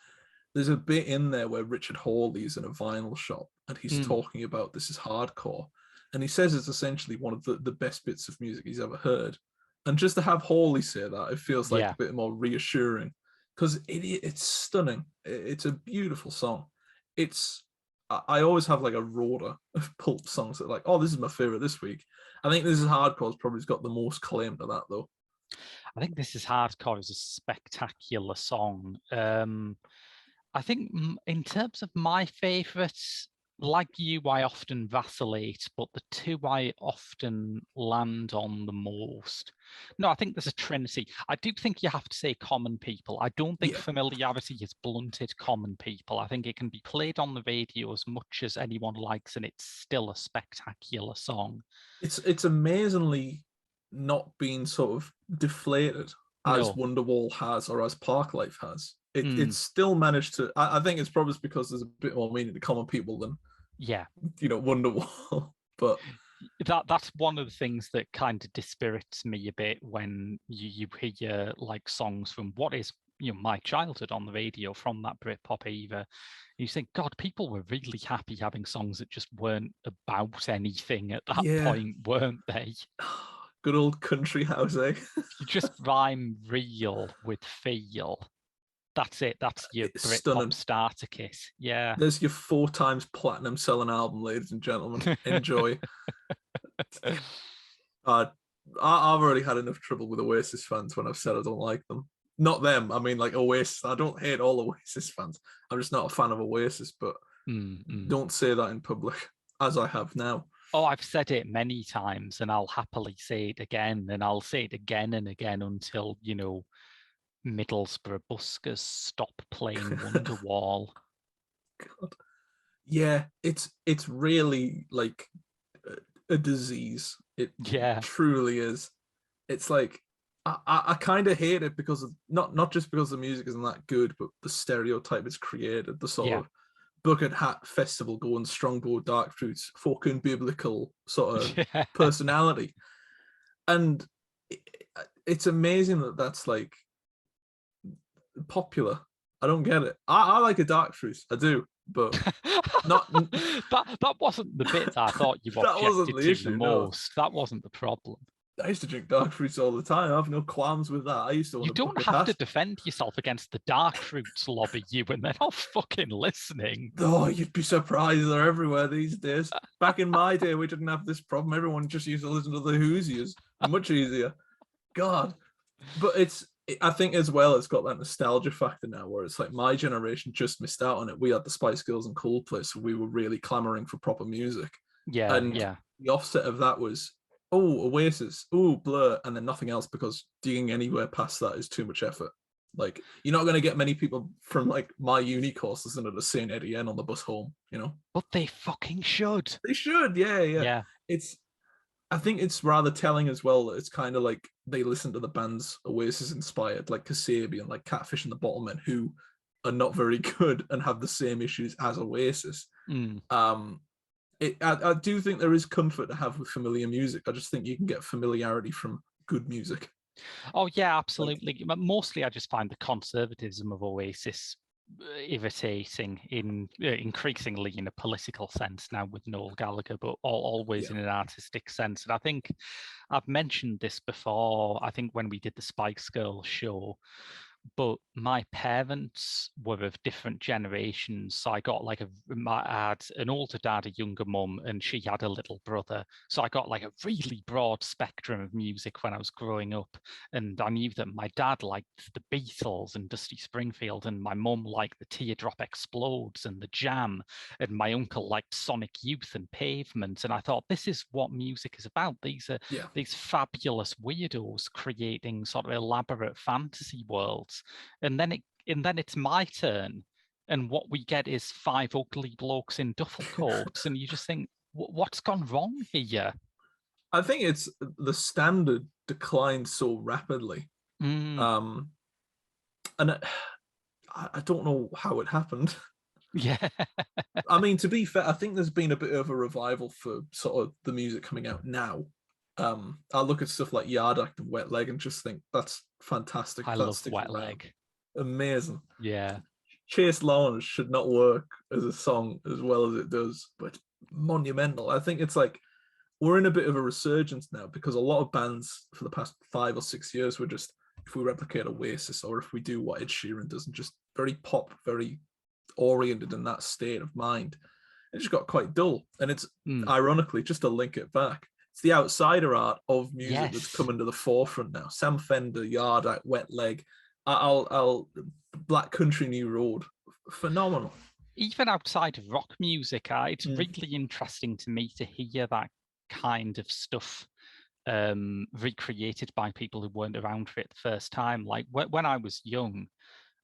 there's a bit in there where Richard Hawley is in a vinyl shop and he's talking about This Is Hardcore. And he says it's essentially one of the best bits of music he's ever heard. And just to have Hawley say that, it feels like a bit more reassuring because it's stunning. It's a beautiful song. I always have like a rota of Pulp songs that like, oh, this is my favorite this week. I think This Is Hardcore's probably got the most claim to that though. I think This Is Hardcore is a spectacular song. I think in terms of my favorites, like you, I often vacillate, but the two I often land on the most. No, I think there's a trinity. I do think you have to say Common People. I don't think Familiarity has blunted Common People. I think it can be played on the radio as much as anyone likes, and it's still a spectacular song. It's amazingly not been sort of deflated as Wonderwall has or as Parklife has. It's still managed to. I think it's probably because there's a bit more meaning to Common People than Wonderwall. But that's one of the things that kind of dispirits me a bit when you hear like songs from what is my childhood on the radio from that Britpop era. You think, God, people were really happy having songs that just weren't about anything at that point, weren't they? Good old country house, eh? You just rhyme real with feel. That's it. That's your Britpop starter kit. Yeah. There's your 4 times platinum selling album, ladies and gentlemen. Enjoy. I've already had enough trouble with Oasis fans when I've said I don't like them. Not them. I mean, like Oasis. I don't hate all Oasis fans. I'm just not a fan of Oasis, but don't say that in public, as I have now. Oh, I've said it many times, and I'll happily say it again, and I'll say it again and again until, Middlesbrough buskers stop playing Wonderwall. God. Yeah, it's really like a disease. It truly is. It's like I kind of hate it because of not just because the music isn't that good, but the stereotype it's created, the sort of bucket hat festival going Strongbow Dark Fruits fucking biblical sort of personality. And it's amazing that's like popular. I don't get it. I like a dark fruit, I do, but not that wasn't the bit that I thought you objected to the most. No. That wasn't the problem. I used to drink dark fruits all the time. I have no qualms with that. I used to. You don't have to defend yourself against the dark fruits lobby, you, and they're not fucking listening. Oh, you'd be surprised. They're everywhere these days. Back in my day, we didn't have this problem. Everyone just used to listen to the Hoosiers. Much easier. God, but I think as well, it's got that nostalgia factor now where it's like my generation just missed out on it. We had the Spice Girls and Coldplay, so we were really clamoring for proper music. Yeah, and the offset of that was, oh, Oasis, oh, Blur, and then nothing else because digging anywhere past that is too much effort. Like, you're not going to get many people from like my uni course listening to Saint Etienne on the bus home, you know? But they fucking should. They should, yeah. Yeah. I think it's rather telling as well that it's kind of like they listen to the bands Oasis inspired, like Kasabian, like Catfish and the Bottlemen, who are not very good and have the same issues as Oasis. I do think there is comfort to have with familiar music. I just think you can get familiarity from good music. Oh yeah, absolutely. But mostly, I just find the conservatism of Oasis irritating in increasingly in a political sense now with Noel Gallagher, but always in an artistic sense. And I think I've mentioned this before. I think when we did the Spice Girls show. But my parents were of different generations. So I got like I had an older dad, a younger mum, and she had a little brother. So I got like a really broad spectrum of music when I was growing up. And I knew that my dad liked the Beatles and Dusty Springfield, and my mum liked the Teardrop Explodes and the Jam, and my uncle liked Sonic Youth and Pavement. And I thought, this is what music is about. These are these fabulous weirdos creating sort of elaborate fantasy worlds. And then it's my turn, and what we get is 5 ugly blokes in duffel coats, and you just think, what's gone wrong here? I think it's the standard declined so rapidly, and I don't know how it happened. Yeah. I mean, to be fair, I think there's been a bit of a revival for sort of the music coming out now. I look at stuff like Yard Act and Wet Leg and just think that's fantastic. I love Wet Leg. Amazing. Yeah. Chase Lounge should not work as a song as well as it does, but monumental. I think it's like we're in a bit of a resurgence now because a lot of bands for the past 5 or 6 years were just, if we replicate Oasis or if we do what Ed Sheeran does, and just very pop, very oriented in that state of mind, it just got quite dull. And it's ironically, just to link it back, it's the outsider art of music that's coming to the forefront now. Sam Fender, Yard Act, Wet Leg, I'll Black Country New Road, phenomenal. Even outside of rock music, it's really interesting to me to hear that kind of stuff recreated by people who weren't around for it the first time. Like when I was young,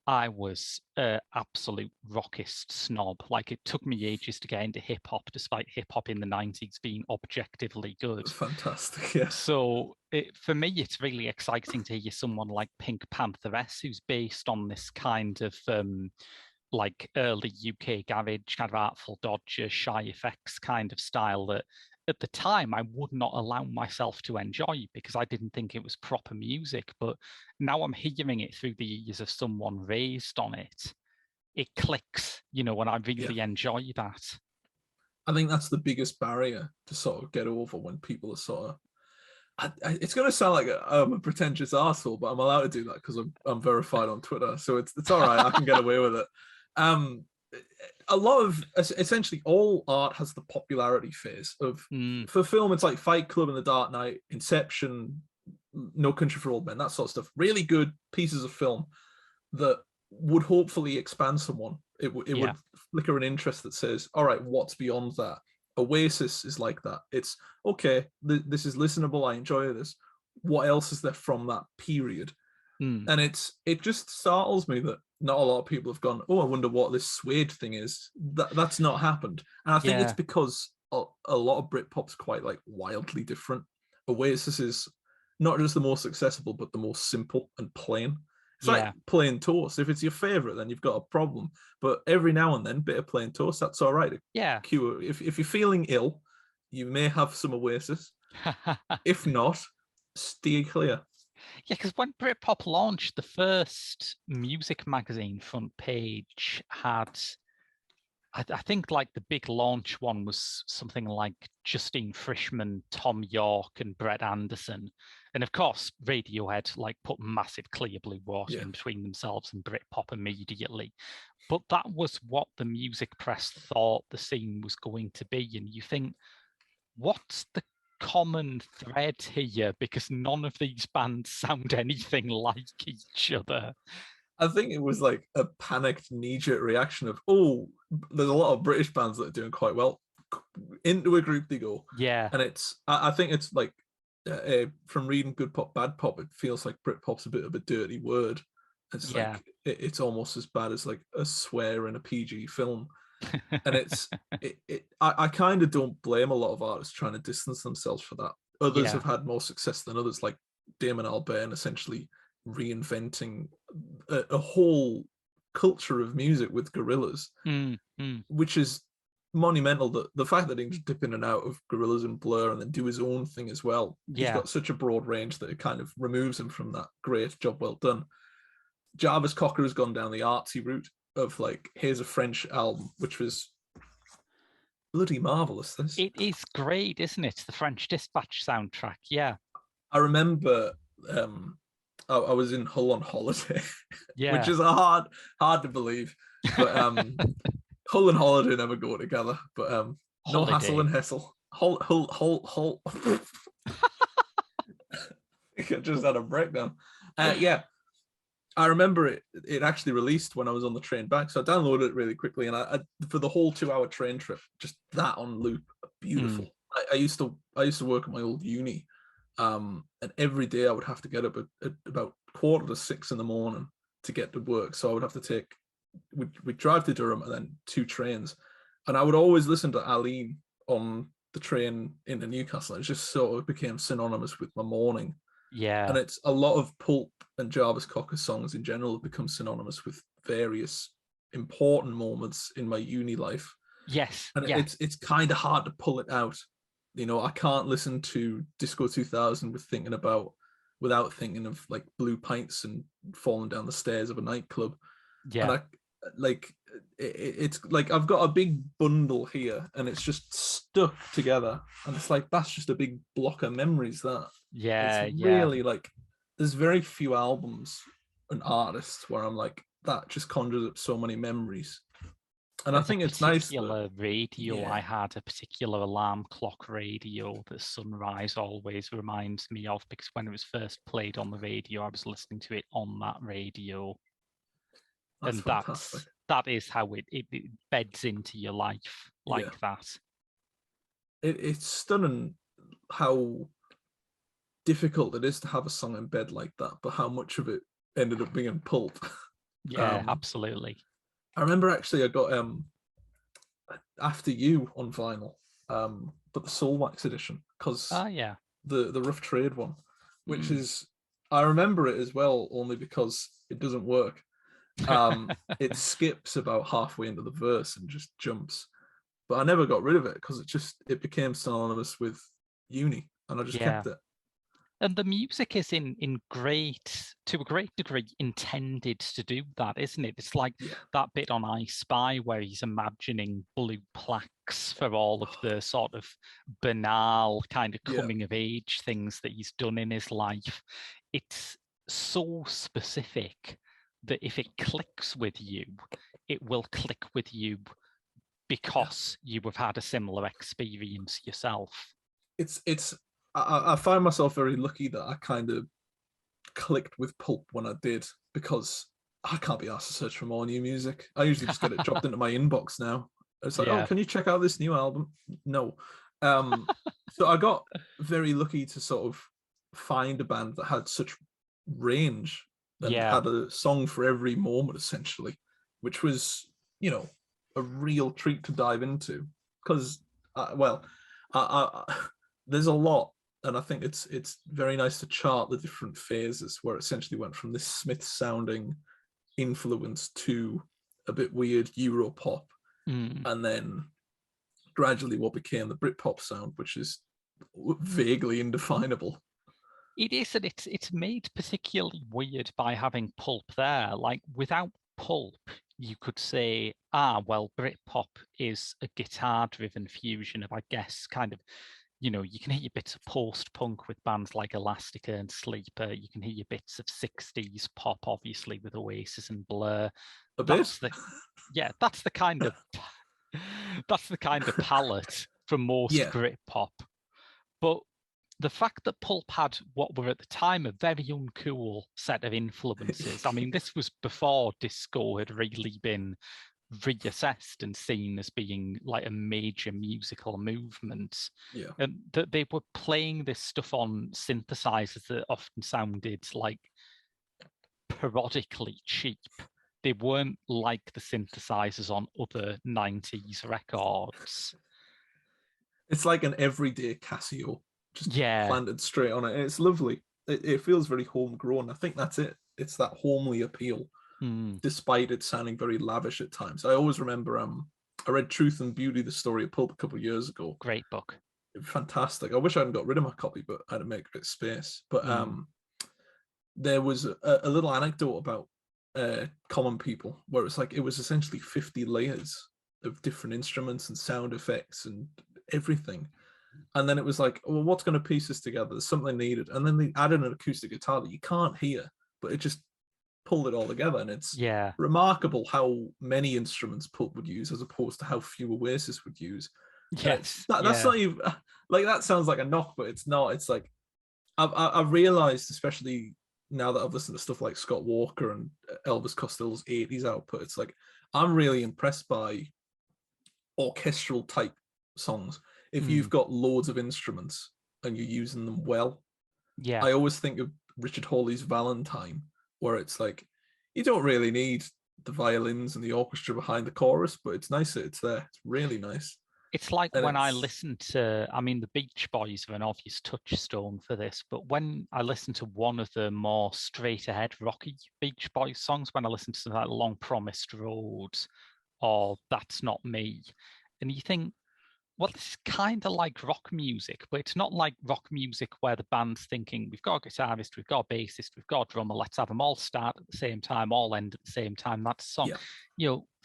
I was an absolute rockist snob. Like it took me ages to get into hip hop, despite hip hop in the 90s being objectively good. Fantastic, yeah. So for me, it's really exciting to hear someone like Pink Pantheress, who's based on this kind of like early UK garage, kind of Artful Dodger, Shy Effects kind of style that at the time I would not allow myself to enjoy because I didn't think it was proper music. But now I'm hearing it through the ears of someone raised on it. It clicks, you know, and I really enjoy that. I think that's the biggest barrier to sort of get over when people are sort of, it's going to sound like I'm a pretentious arsehole, but I'm allowed to do that because I'm verified on Twitter. So it's all right. I can get away with it. A lot of, essentially all art has the popularity phase of, for film, it's like Fight Club and The Dark Knight, Inception, No Country for Old Men, that sort of stuff. Really good pieces of film that would hopefully expand someone. It would flicker an interest that says, all right, what's beyond that? Oasis is like that. It's okay, this is listenable, I enjoy this. What else is there from that period? And it just startles me that not a lot of people have gone, oh, I wonder what this Suede thing is. That's not happened. And I think it's because a lot of Britpop's quite like wildly different. Oasis is not just the most accessible, but the most simple and plain. It's like plain toast. If it's your favorite, then you've got a problem. But every now and then, bit of plain toast, that's all right. Yeah. Cure. If you're feeling ill, you may have some Oasis. If not, steer clear. Yeah, because when Britpop launched, the first music magazine front page had, I think like the big launch one was something like Justine Frischman, Tom York, and Brett Anderson. And of course, Radiohead like put massive clear blue water in between themselves and Britpop immediately. But that was what the music press thought the scene was going to be. And you think, what's the common thread here? Because none of these bands sound anything like each other. I think it was like a panicked knee-jerk reaction of, oh, there's a lot of British bands that are doing quite well. Into a group they go. Yeah. And I think it's like, from reading Good Pop, Bad Pop, it feels like Britpop's a bit of a dirty word. It's Yeah. like it's almost as bad as like a swear in a PG film. And I kind of don't blame a lot of artists trying to distance themselves for that. Others Yeah. have had more success than others, like Damon Albarn essentially reinventing a whole culture of music with gorillas, which is monumental. That the fact that he can just dip in and out of gorillas and Blur and then do his own thing as well. He's Yeah. got such a broad range that it kind of removes him from that great job well done. Jarvis Cocker has gone down the artsy route of like, here's a French album, which was bloody marvelous. This It is great, isn't it? The French Dispatch soundtrack. Yeah. I remember I was in Hull on holiday, which Yeah. is a hard to believe, but Hull and holiday never go together. But no hassle and hessle. Hull. I just had a breakdown. Yeah, I remember it actually released when I was on the train back, so I downloaded it really quickly, and I for the whole 2-hour train trip, just that on loop, beautiful. I used to work at my old uni, and every day I would have to get up at about 5:45 in the morning to get to work. So I would have to take we'd drive to Durham and then 2 trains, and I would always listen to Aline on the train into Newcastle. It just sort of became synonymous with my morning. Yeah. And it's a lot of Pulp and Jarvis Cocker songs in general have become synonymous with various important moments in my uni life. Yes. And it's kind of hard to pull it out. You know, I can't listen to Disco 2000 without thinking of like blue pints and falling down the stairs of a nightclub. Yeah. And it's like I've got a big bundle here and it's just stuck together, and it's like that's just a big block of memories. That it's really like there's very few albums and artists where I'm like that just conjures up so many memories. And I think it's nice that radio I had, a particular alarm clock radio that Sunrise always reminds me of, because when it was first played on the radio I was listening to it on that radio. That's fantastic. That is how it beds into your life like that. It's stunning how difficult it is to have a song in bed like that, but how much of it ended up being Pulp. Yeah, absolutely. I remember actually I got After You on vinyl, but the Soul Wax edition, because the Rough Trade one, which is, I remember it as well only because it doesn't work. It skips about halfway into the verse and just jumps, but I never got rid of it because it became synonymous with uni, and I just kept it. And the music is to a great degree intended to do that, isn't it? It's like that bit on I Spy where he's imagining blue plaques for all of the sort of banal kind of coming of age things that he's done in his life. It's so specific that if it clicks with you, it will click with you because you have had a similar experience yourself. I find myself very lucky that I kind of clicked with Pulp when I did, because I can't be asked to search for more new music. I usually just get it dropped into my inbox now. It's like, oh, can you check out this new album? No. So I got very lucky to sort of find a band that had such range and had a song for every moment, essentially, which was, you know, a real treat to dive into. Because, there's a lot, and I think it's very nice to chart the different phases where it essentially went from this Smith-sounding influence to a bit weird Europop, and then gradually what became the Britpop sound, which is vaguely indefinable. It is, and it's made particularly weird by having Pulp there. Like, without Pulp, you could say, well, Britpop is a guitar-driven fusion of, I guess, kind of, you know, you can hear bits of post-punk with bands like Elastica and Sleeper. You can hear bits of 60s pop, obviously, with Oasis and Blur. That's the kind of palette for most Britpop. But the fact that Pulp had what were at the time a very uncool set of influences. I mean, this was before disco had really been reassessed and seen as being like a major musical movement. And that they were playing this stuff on synthesizers that often sounded like parodically cheap. They weren't like the synthesizers on other 90s records. It's like an everyday Casio, just Yeah. planted straight on it. And it's lovely. It feels very homegrown. I think that's it. It's that homely appeal, despite it sounding very lavish at times. I always remember I read Truth and Beauty, the story of Pulp, a couple of years ago. Great book. Fantastic. I wish I hadn't got rid of my copy, but I had to make a bit of space. But there was a little anecdote about Common People, where it's like it was essentially 50 layers of different instruments and sound effects and everything. And then it was like, well, what's going to piece this together? There's something needed. And then they added an acoustic guitar that you can't hear, but it just pulled it all together. And it's remarkable how many instruments Pulp would use as opposed to how few Oasis would use. Yes. That's not even like, that sounds like a knock, but it's not. It's like, I've realized, especially now that I've listened to stuff like Scott Walker and Elvis Costello's 80s output, it's like, I'm really impressed by orchestral type songs. If you've got loads of instruments and you're using them well. I always think of Richard Hawley's Valentine, where it's like, you don't really need the violins and the orchestra behind the chorus, but it's nice that it's there. It's really nice. It's like when I listen to, I mean, the Beach Boys are an obvious touchstone for this, but when I listen to one of the more straight ahead rocky Beach Boys songs, when I listen to something like Long Promised Road or That's Not Me, and you think, well, this is kind of like rock music, but it's not like rock music where the band's thinking, we've got a guitarist, we've got a bassist, we've got a drummer, let's have them all start at the same time, all end at the same time. That's a song.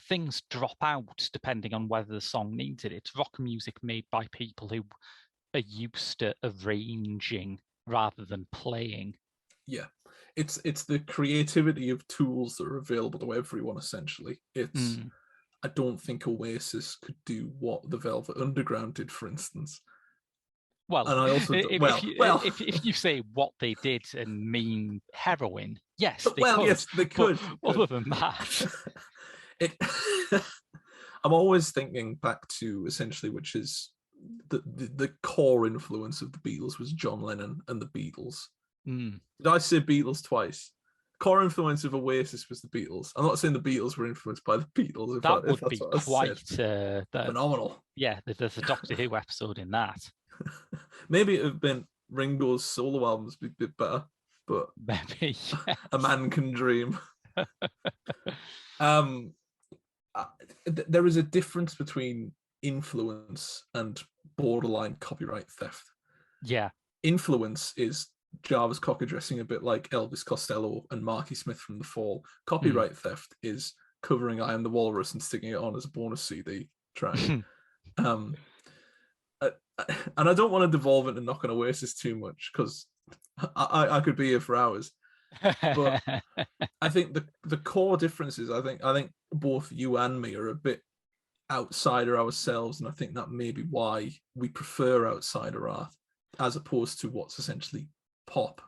Things drop out depending on whether the song needs it. It's rock music made by people who are used to arranging rather than playing. Yeah. It's the creativity of tools that are available to everyone, essentially. It's I don't think Oasis could do what the Velvet Underground did, for instance. Well, and I also if you say what they did and mean heroin, yes, they could. Yes, they could. Other than that, I'm always thinking back to essentially, which is the core influence of the Beatles was John Lennon and the Beatles. Did I say Beatles twice? Core influence of Oasis was the Beatles. I'm not saying the Beatles were influenced by the Beatles. That would be quite phenomenal. Yeah, there's a Doctor Who episode in that. Maybe it would have been Ringo's solo albums be a bit better, but maybe a man can dream. There is a difference between influence and borderline copyright theft. Yeah. Influence is Jarvis Cocker dressing a bit like Elvis Costello and Marky Smith from The Fall. Copyright theft is covering I Am the Walrus and sticking it on as a bonus CD track. And I don't want to devolve into knocking Oasis too much because I could be here for hours. But I think the core differences, I think both you and me are a bit outsider ourselves, and I think that may be why we prefer outsider art as opposed to what's essentially pop.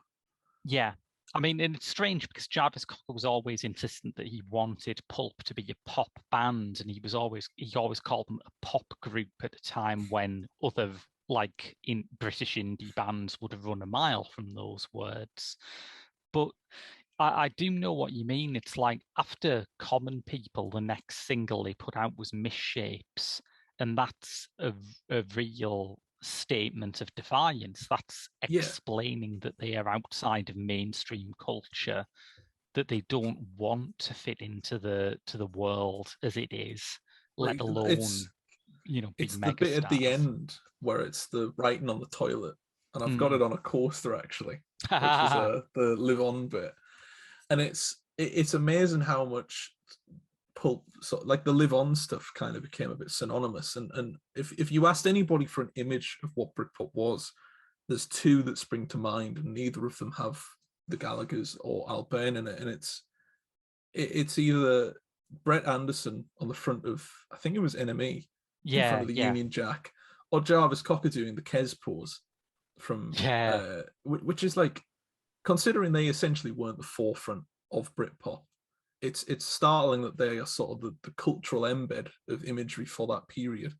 Yeah. I mean, and it's strange because Jarvis Cocker was always insistent that he wanted Pulp to be a pop band, and he always called them a pop group at a time when other in British indie bands would have run a mile from those words. But I do know what you mean. It's like after Common People, the next single they put out was Misshapes, and that's a real statement of defiance. That's explaining that they are outside of mainstream culture, that they don't want to fit into the world as it is, let alone it's the bit at the end where it's the writing on the toilet, and I've got it on a coaster actually, which is the Live On bit, and it's amazing how much Pulp, so like the Live On stuff kind of became a bit synonymous, and if you asked anybody for an image of what Britpop was, there's two that spring to mind, and neither of them have the Gallaghers or Al Byrne in it, and it's either Brett Anderson on the front of, I think it was NME, in front of the Union Jack, or Jarvis Cocker doing the Kes pose from which is like, considering they essentially weren't the forefront of Britpop, it's startling that they are sort of the cultural embed of imagery for that period.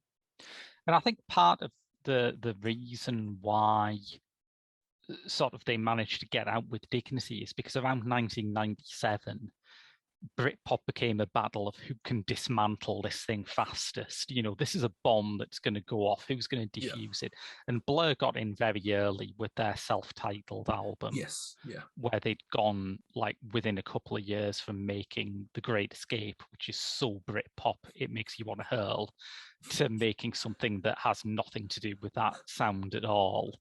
And I think part of the reason why sort of they managed to get out with dignity is because around 1997, Britpop became a battle of who can dismantle this thing fastest. This is a bomb that's going to go off. Who's going to defuse it? And Blur got in very early with their self-titled album. Yes, yeah. Where they'd gone like within a couple of years from making The Great Escape, which is so Britpop, it makes you want to hurl, to making something that has nothing to do with that sound at all.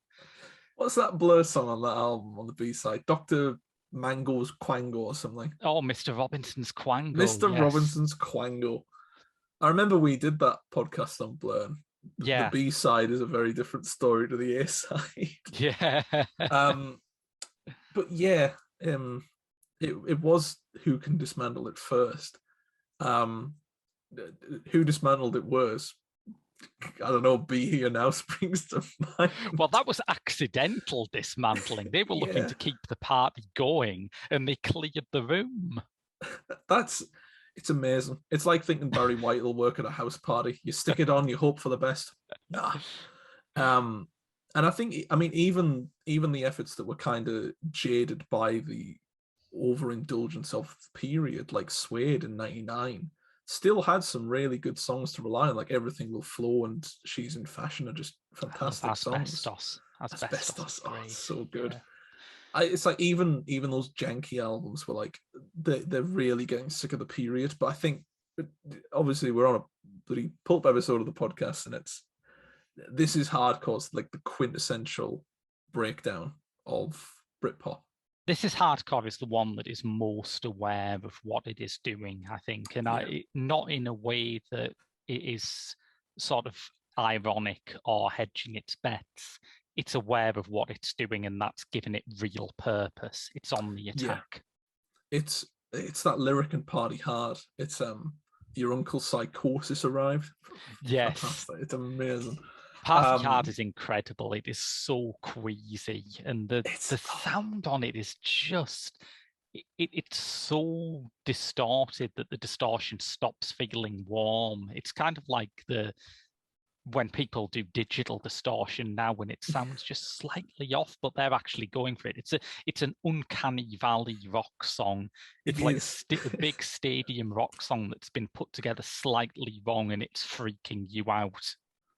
What's that Blur song on that album on the B-side? Dr. Mango's Quango or something. Oh, Mr. Robinson's Quango. Mr. Yes. Robinson's Quango. I remember we did that podcast on Blur. Yeah. The B-side is a very different story to the A-side. Yeah. But yeah, it was Who Can Dismantle It first. Who dismantled it worse? I don't know, Be Here Now springs to mind. Well, that was accidental dismantling. They were looking to keep the party going and they cleared the room. It's amazing. It's like thinking Barry White will work at a house party. You stick it on, you hope for the best. Nah. And I think, even the efforts that were kind of jaded by the overindulgence of the period, like Suede in '99, still had some really good songs to rely on, like Everything Will Flow and She's in Fashion are just fantastic songs. Asbestos. Oh, it's so good. Yeah. It's like even those janky albums were like they're really getting sick of the period. But I think obviously we're on a bloody Pulp episode of the podcast, and this is hardcore. It's like the quintessential breakdown of Britpop. This is Hardcore is the one that is most aware of what it is doing, I think, and not in a way that it is sort of ironic or hedging its bets. It's aware of what it's doing, and that's given it real purpose. It's on the attack. Yeah. It's that lyric and Party Hard. It's Your Uncle's Psychosis Arrived. Yes. Fantastic. It's amazing. Party Hard is incredible. It is so queasy, and the sound on it is just it's so distorted that the distortion stops feeling warm. It's kind of like when people do digital distortion now, when it sounds just slightly off, but they're actually going for it. It's an uncanny valley rock song. It's like a big stadium rock song that's been put together slightly wrong, and it's freaking you out.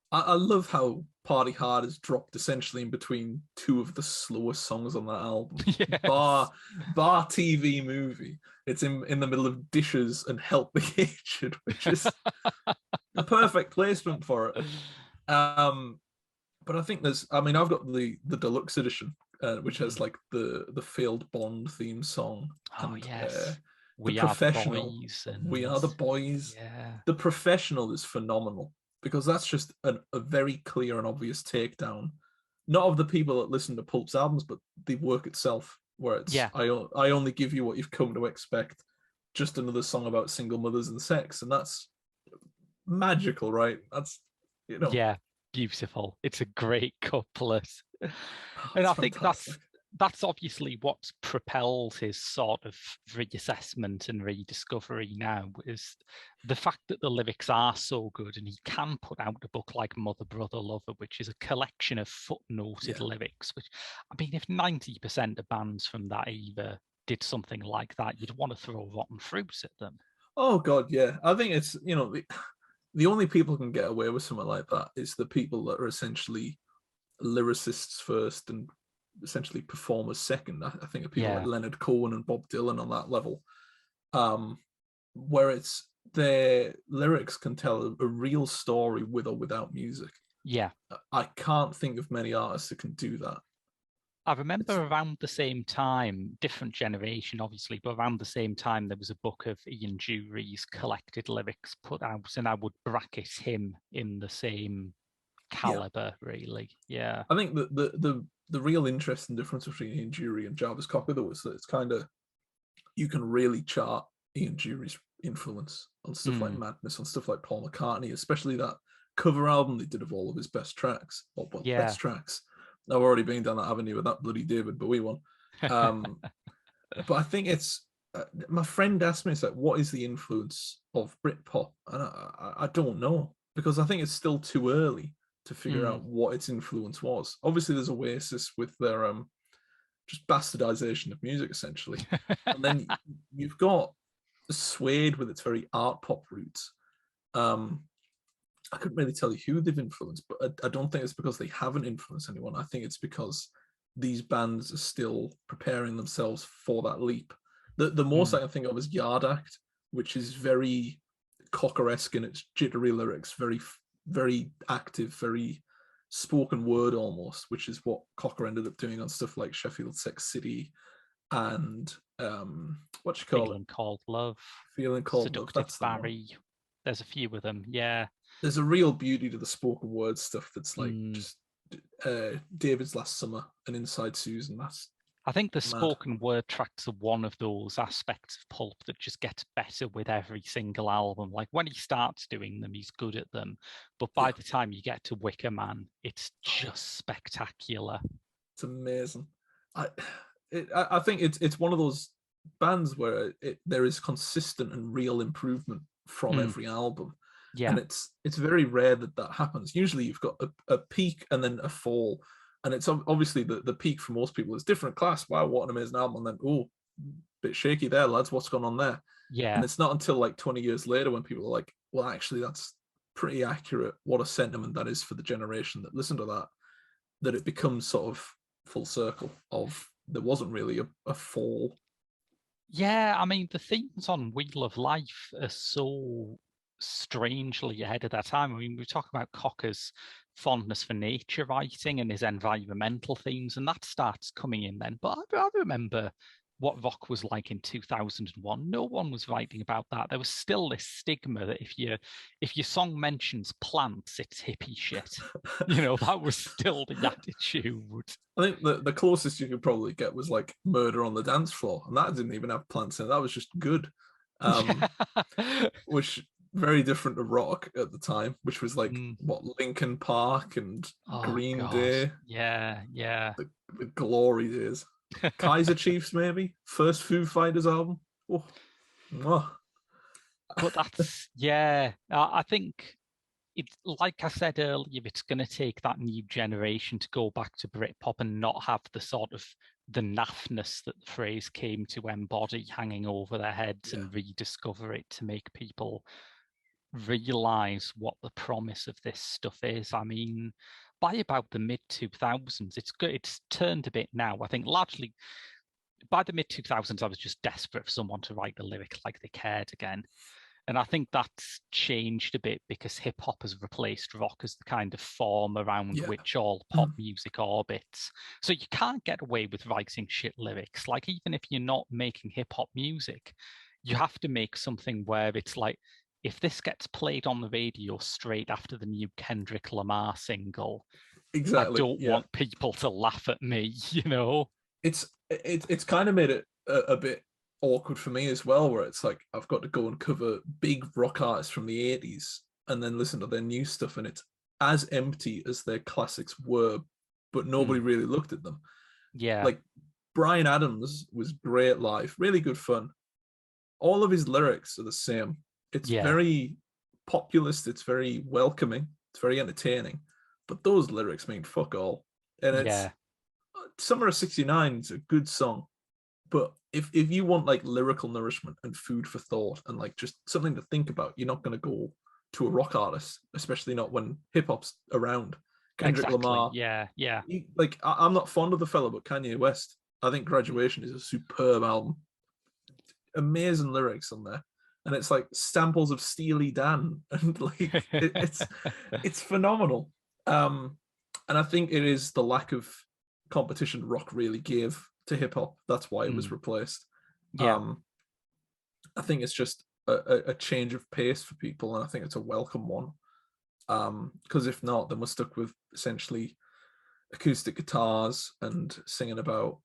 I love how Party Hard is dropped essentially in between two of the slowest songs on that album. Yes. Bar TV Movie. It's in the middle of Dishes and Help the Aged, which is the perfect placement for it. But I think I've got the deluxe edition, which has like the failed Bond theme song. Oh, and, yes. We Are the Boys. We Are the Boys. Yeah. The Professional is phenomenal, because that's just a very clear and obvious takedown, not of the people that listen to Pulp's albums, but the work itself, where it's I only give you what you've come to expect, just another song about single mothers and sex, and that's magical, right? That's yeah, beautiful. It's a great couplet, and I think that's obviously what's propelled his sort of reassessment and rediscovery now, is the fact that the lyrics are so good, and he can put out a book like Mother, Brother, Lover, which is a collection of footnoted lyrics, which, if 90% of bands from that era did something like that, you'd want to throw rotten fruits at them. Oh, God, yeah. I think it's, the only people who can get away with something like that is the people that are essentially lyricists first and essentially performers second. I think of people like Leonard Cohen and Bob Dylan on that level, where it's their lyrics can tell a real story with or without music. Yeah. I can't think of many artists that can do that. I remember around the same time, different generation, obviously, but around the same time, there was a book of Ian Jury's collected lyrics put out, and I would bracket him in the same caliber, really. Yeah. I think the real interesting difference between Ian Jury and Jarvis Cocker, though, is that it's kind of, you can really chart Ian Jury's influence on stuff like Madness, on stuff like Paul McCartney, especially that cover album they did of all of his best tracks, best tracks. I've already been down that avenue with that bloody David Bowie one. But I think it's, my friend asked me, it's like, what is the influence of Britpop? And I don't know, because I think it's still too early to figure out what its influence was. Obviously, there's Oasis with their just bastardization of music essentially. And then you've got Suede with its very art pop roots. I couldn't really tell you who they've influenced, but I don't think it's because they haven't influenced anyone. I think it's because these bands are still preparing themselves for that leap. The most I can think of is Yard Act, which is very Cocker-esque in its jittery lyrics, very, very active, very spoken word almost, which is what Cocker ended up doing on stuff like Sheffield Sex City and what you call Feeling it? Called Love, Feeling Called Love. Seductive That's the one. Barry. There's a few of them, yeah. There's a real beauty to the spoken word stuff that's like just David's Last Summer and Inside Susan. That's I think the mad. spoken word tracks are one of those aspects of Pulp that just gets better with every single album. Like when he starts doing them, he's good at them. But by the time you get to Wicker Man, it's just spectacular. It's amazing. I think it's one of those bands where there is consistent and real improvement from every album. Yeah. And it's very rare that happens. Usually you've got a peak and then a fall. And it's obviously the peak for most people is different class. Wow, what an amazing album. And then, oh, bit shaky there, lads. What's gone on there? Yeah. And it's not until like 20 years later when people are like, well, actually, that's pretty accurate. What a sentiment that is for the generation that listened to that it becomes sort of full circle of there wasn't really a fall. Yeah, I mean, the themes on Wheel of Life are so strangely ahead of their time. I mean, we talk about Cocker's fondness for nature writing and his environmental themes, and that starts coming in then. But I remember what rock was like in 2001. No one was writing about that. There was still this stigma that if your song mentions plants, it's hippie shit. That was still the attitude. I think the closest you could probably get was like Murder on the Dance Floor, and that didn't even have plants in it. That was just good. Which very different to rock at the time, which was like what Linkin Park and Green Day. Yeah. The glory days. Kaiser Chiefs, maybe first Foo Fighters album. Oh. But that's I think it's like I said earlier, it's going to take that new generation to go back to Britpop and not have the sort of the naffness that the phrase came to embody hanging over their heads and rediscover it to make people realize what the promise of this stuff is. I mean, by about the mid 2000s, it's turned a bit now. I think largely by the mid 2000s, I was just desperate for someone to write the lyric like they cared again. And I think that's changed a bit because hip hop has replaced rock as the kind of form around which all pop music orbits. So you can't get away with writing shit lyrics. Like, even if you're not making hip hop music, you have to make something where it's like, if this gets played on the radio straight after the new Kendrick Lamar single, exactly, I don't want people to laugh at me, It's kind of made it a bit awkward for me as well, where it's like I've got to go and cover big rock artists from the 80s and then listen to their new stuff, and it's as empty as their classics were, but nobody really looked at them. Yeah. Like Bryan Adams was great live, really good fun. All of his lyrics are the same. It's very populist, it's very welcoming, it's very entertaining, but those lyrics mean fuck all. And it's Summer of '69 is a good song, but if you want like lyrical nourishment and food for thought and like just something to think about, you're not going to go to a rock artist, especially not when hip hop's around. Kendrick Lamar, I'm not fond of the fella, but Kanye West, I think Graduation is a superb album. Amazing lyrics on there. And it's like samples of Steely Dan, and like it's phenomenal. And I think it is the lack of competition rock really gave to hip hop. That's why it was replaced. I think it's just a change of pace for people, and I think it's a welcome one. Because if not, then we're stuck with essentially acoustic guitars and singing about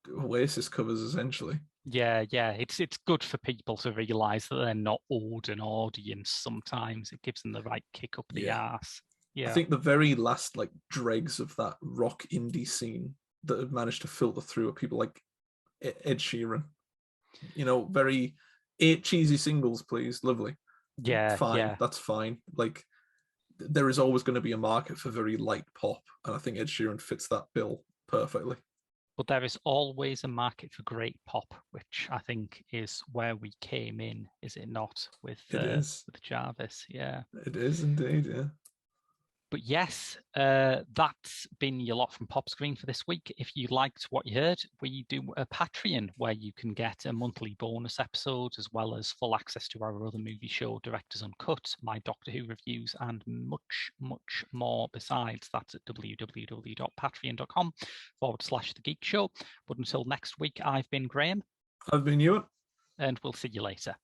Oasis covers essentially. Yeah, it's good for people to realize that they're not owed an audience. Sometimes it gives them the right kick up the arse. I think the very last like dregs of that rock indie scene that have managed to filter through are people like Ed Sheeran. Very 8 cheesy singles, please, lovely. Fine, that's fine. Like, there is always going to be a market for very light pop, and I think Ed Sheeran fits that bill perfectly. But there is always a market for great pop, which I think is where we came in, is it not? With Jarvis, yeah. It is indeed, yeah. But yes, that's been your lot from Pop Screen for this week. If you liked what you heard, we do a Patreon where you can get a monthly bonus episode as well as full access to our other movie show, Directors Uncut, my Doctor Who reviews, and much, much more besides. That's at www.patreon.com/The Geek Show. But until next week, I've been Graham. I've been Ewan. And we'll see you later.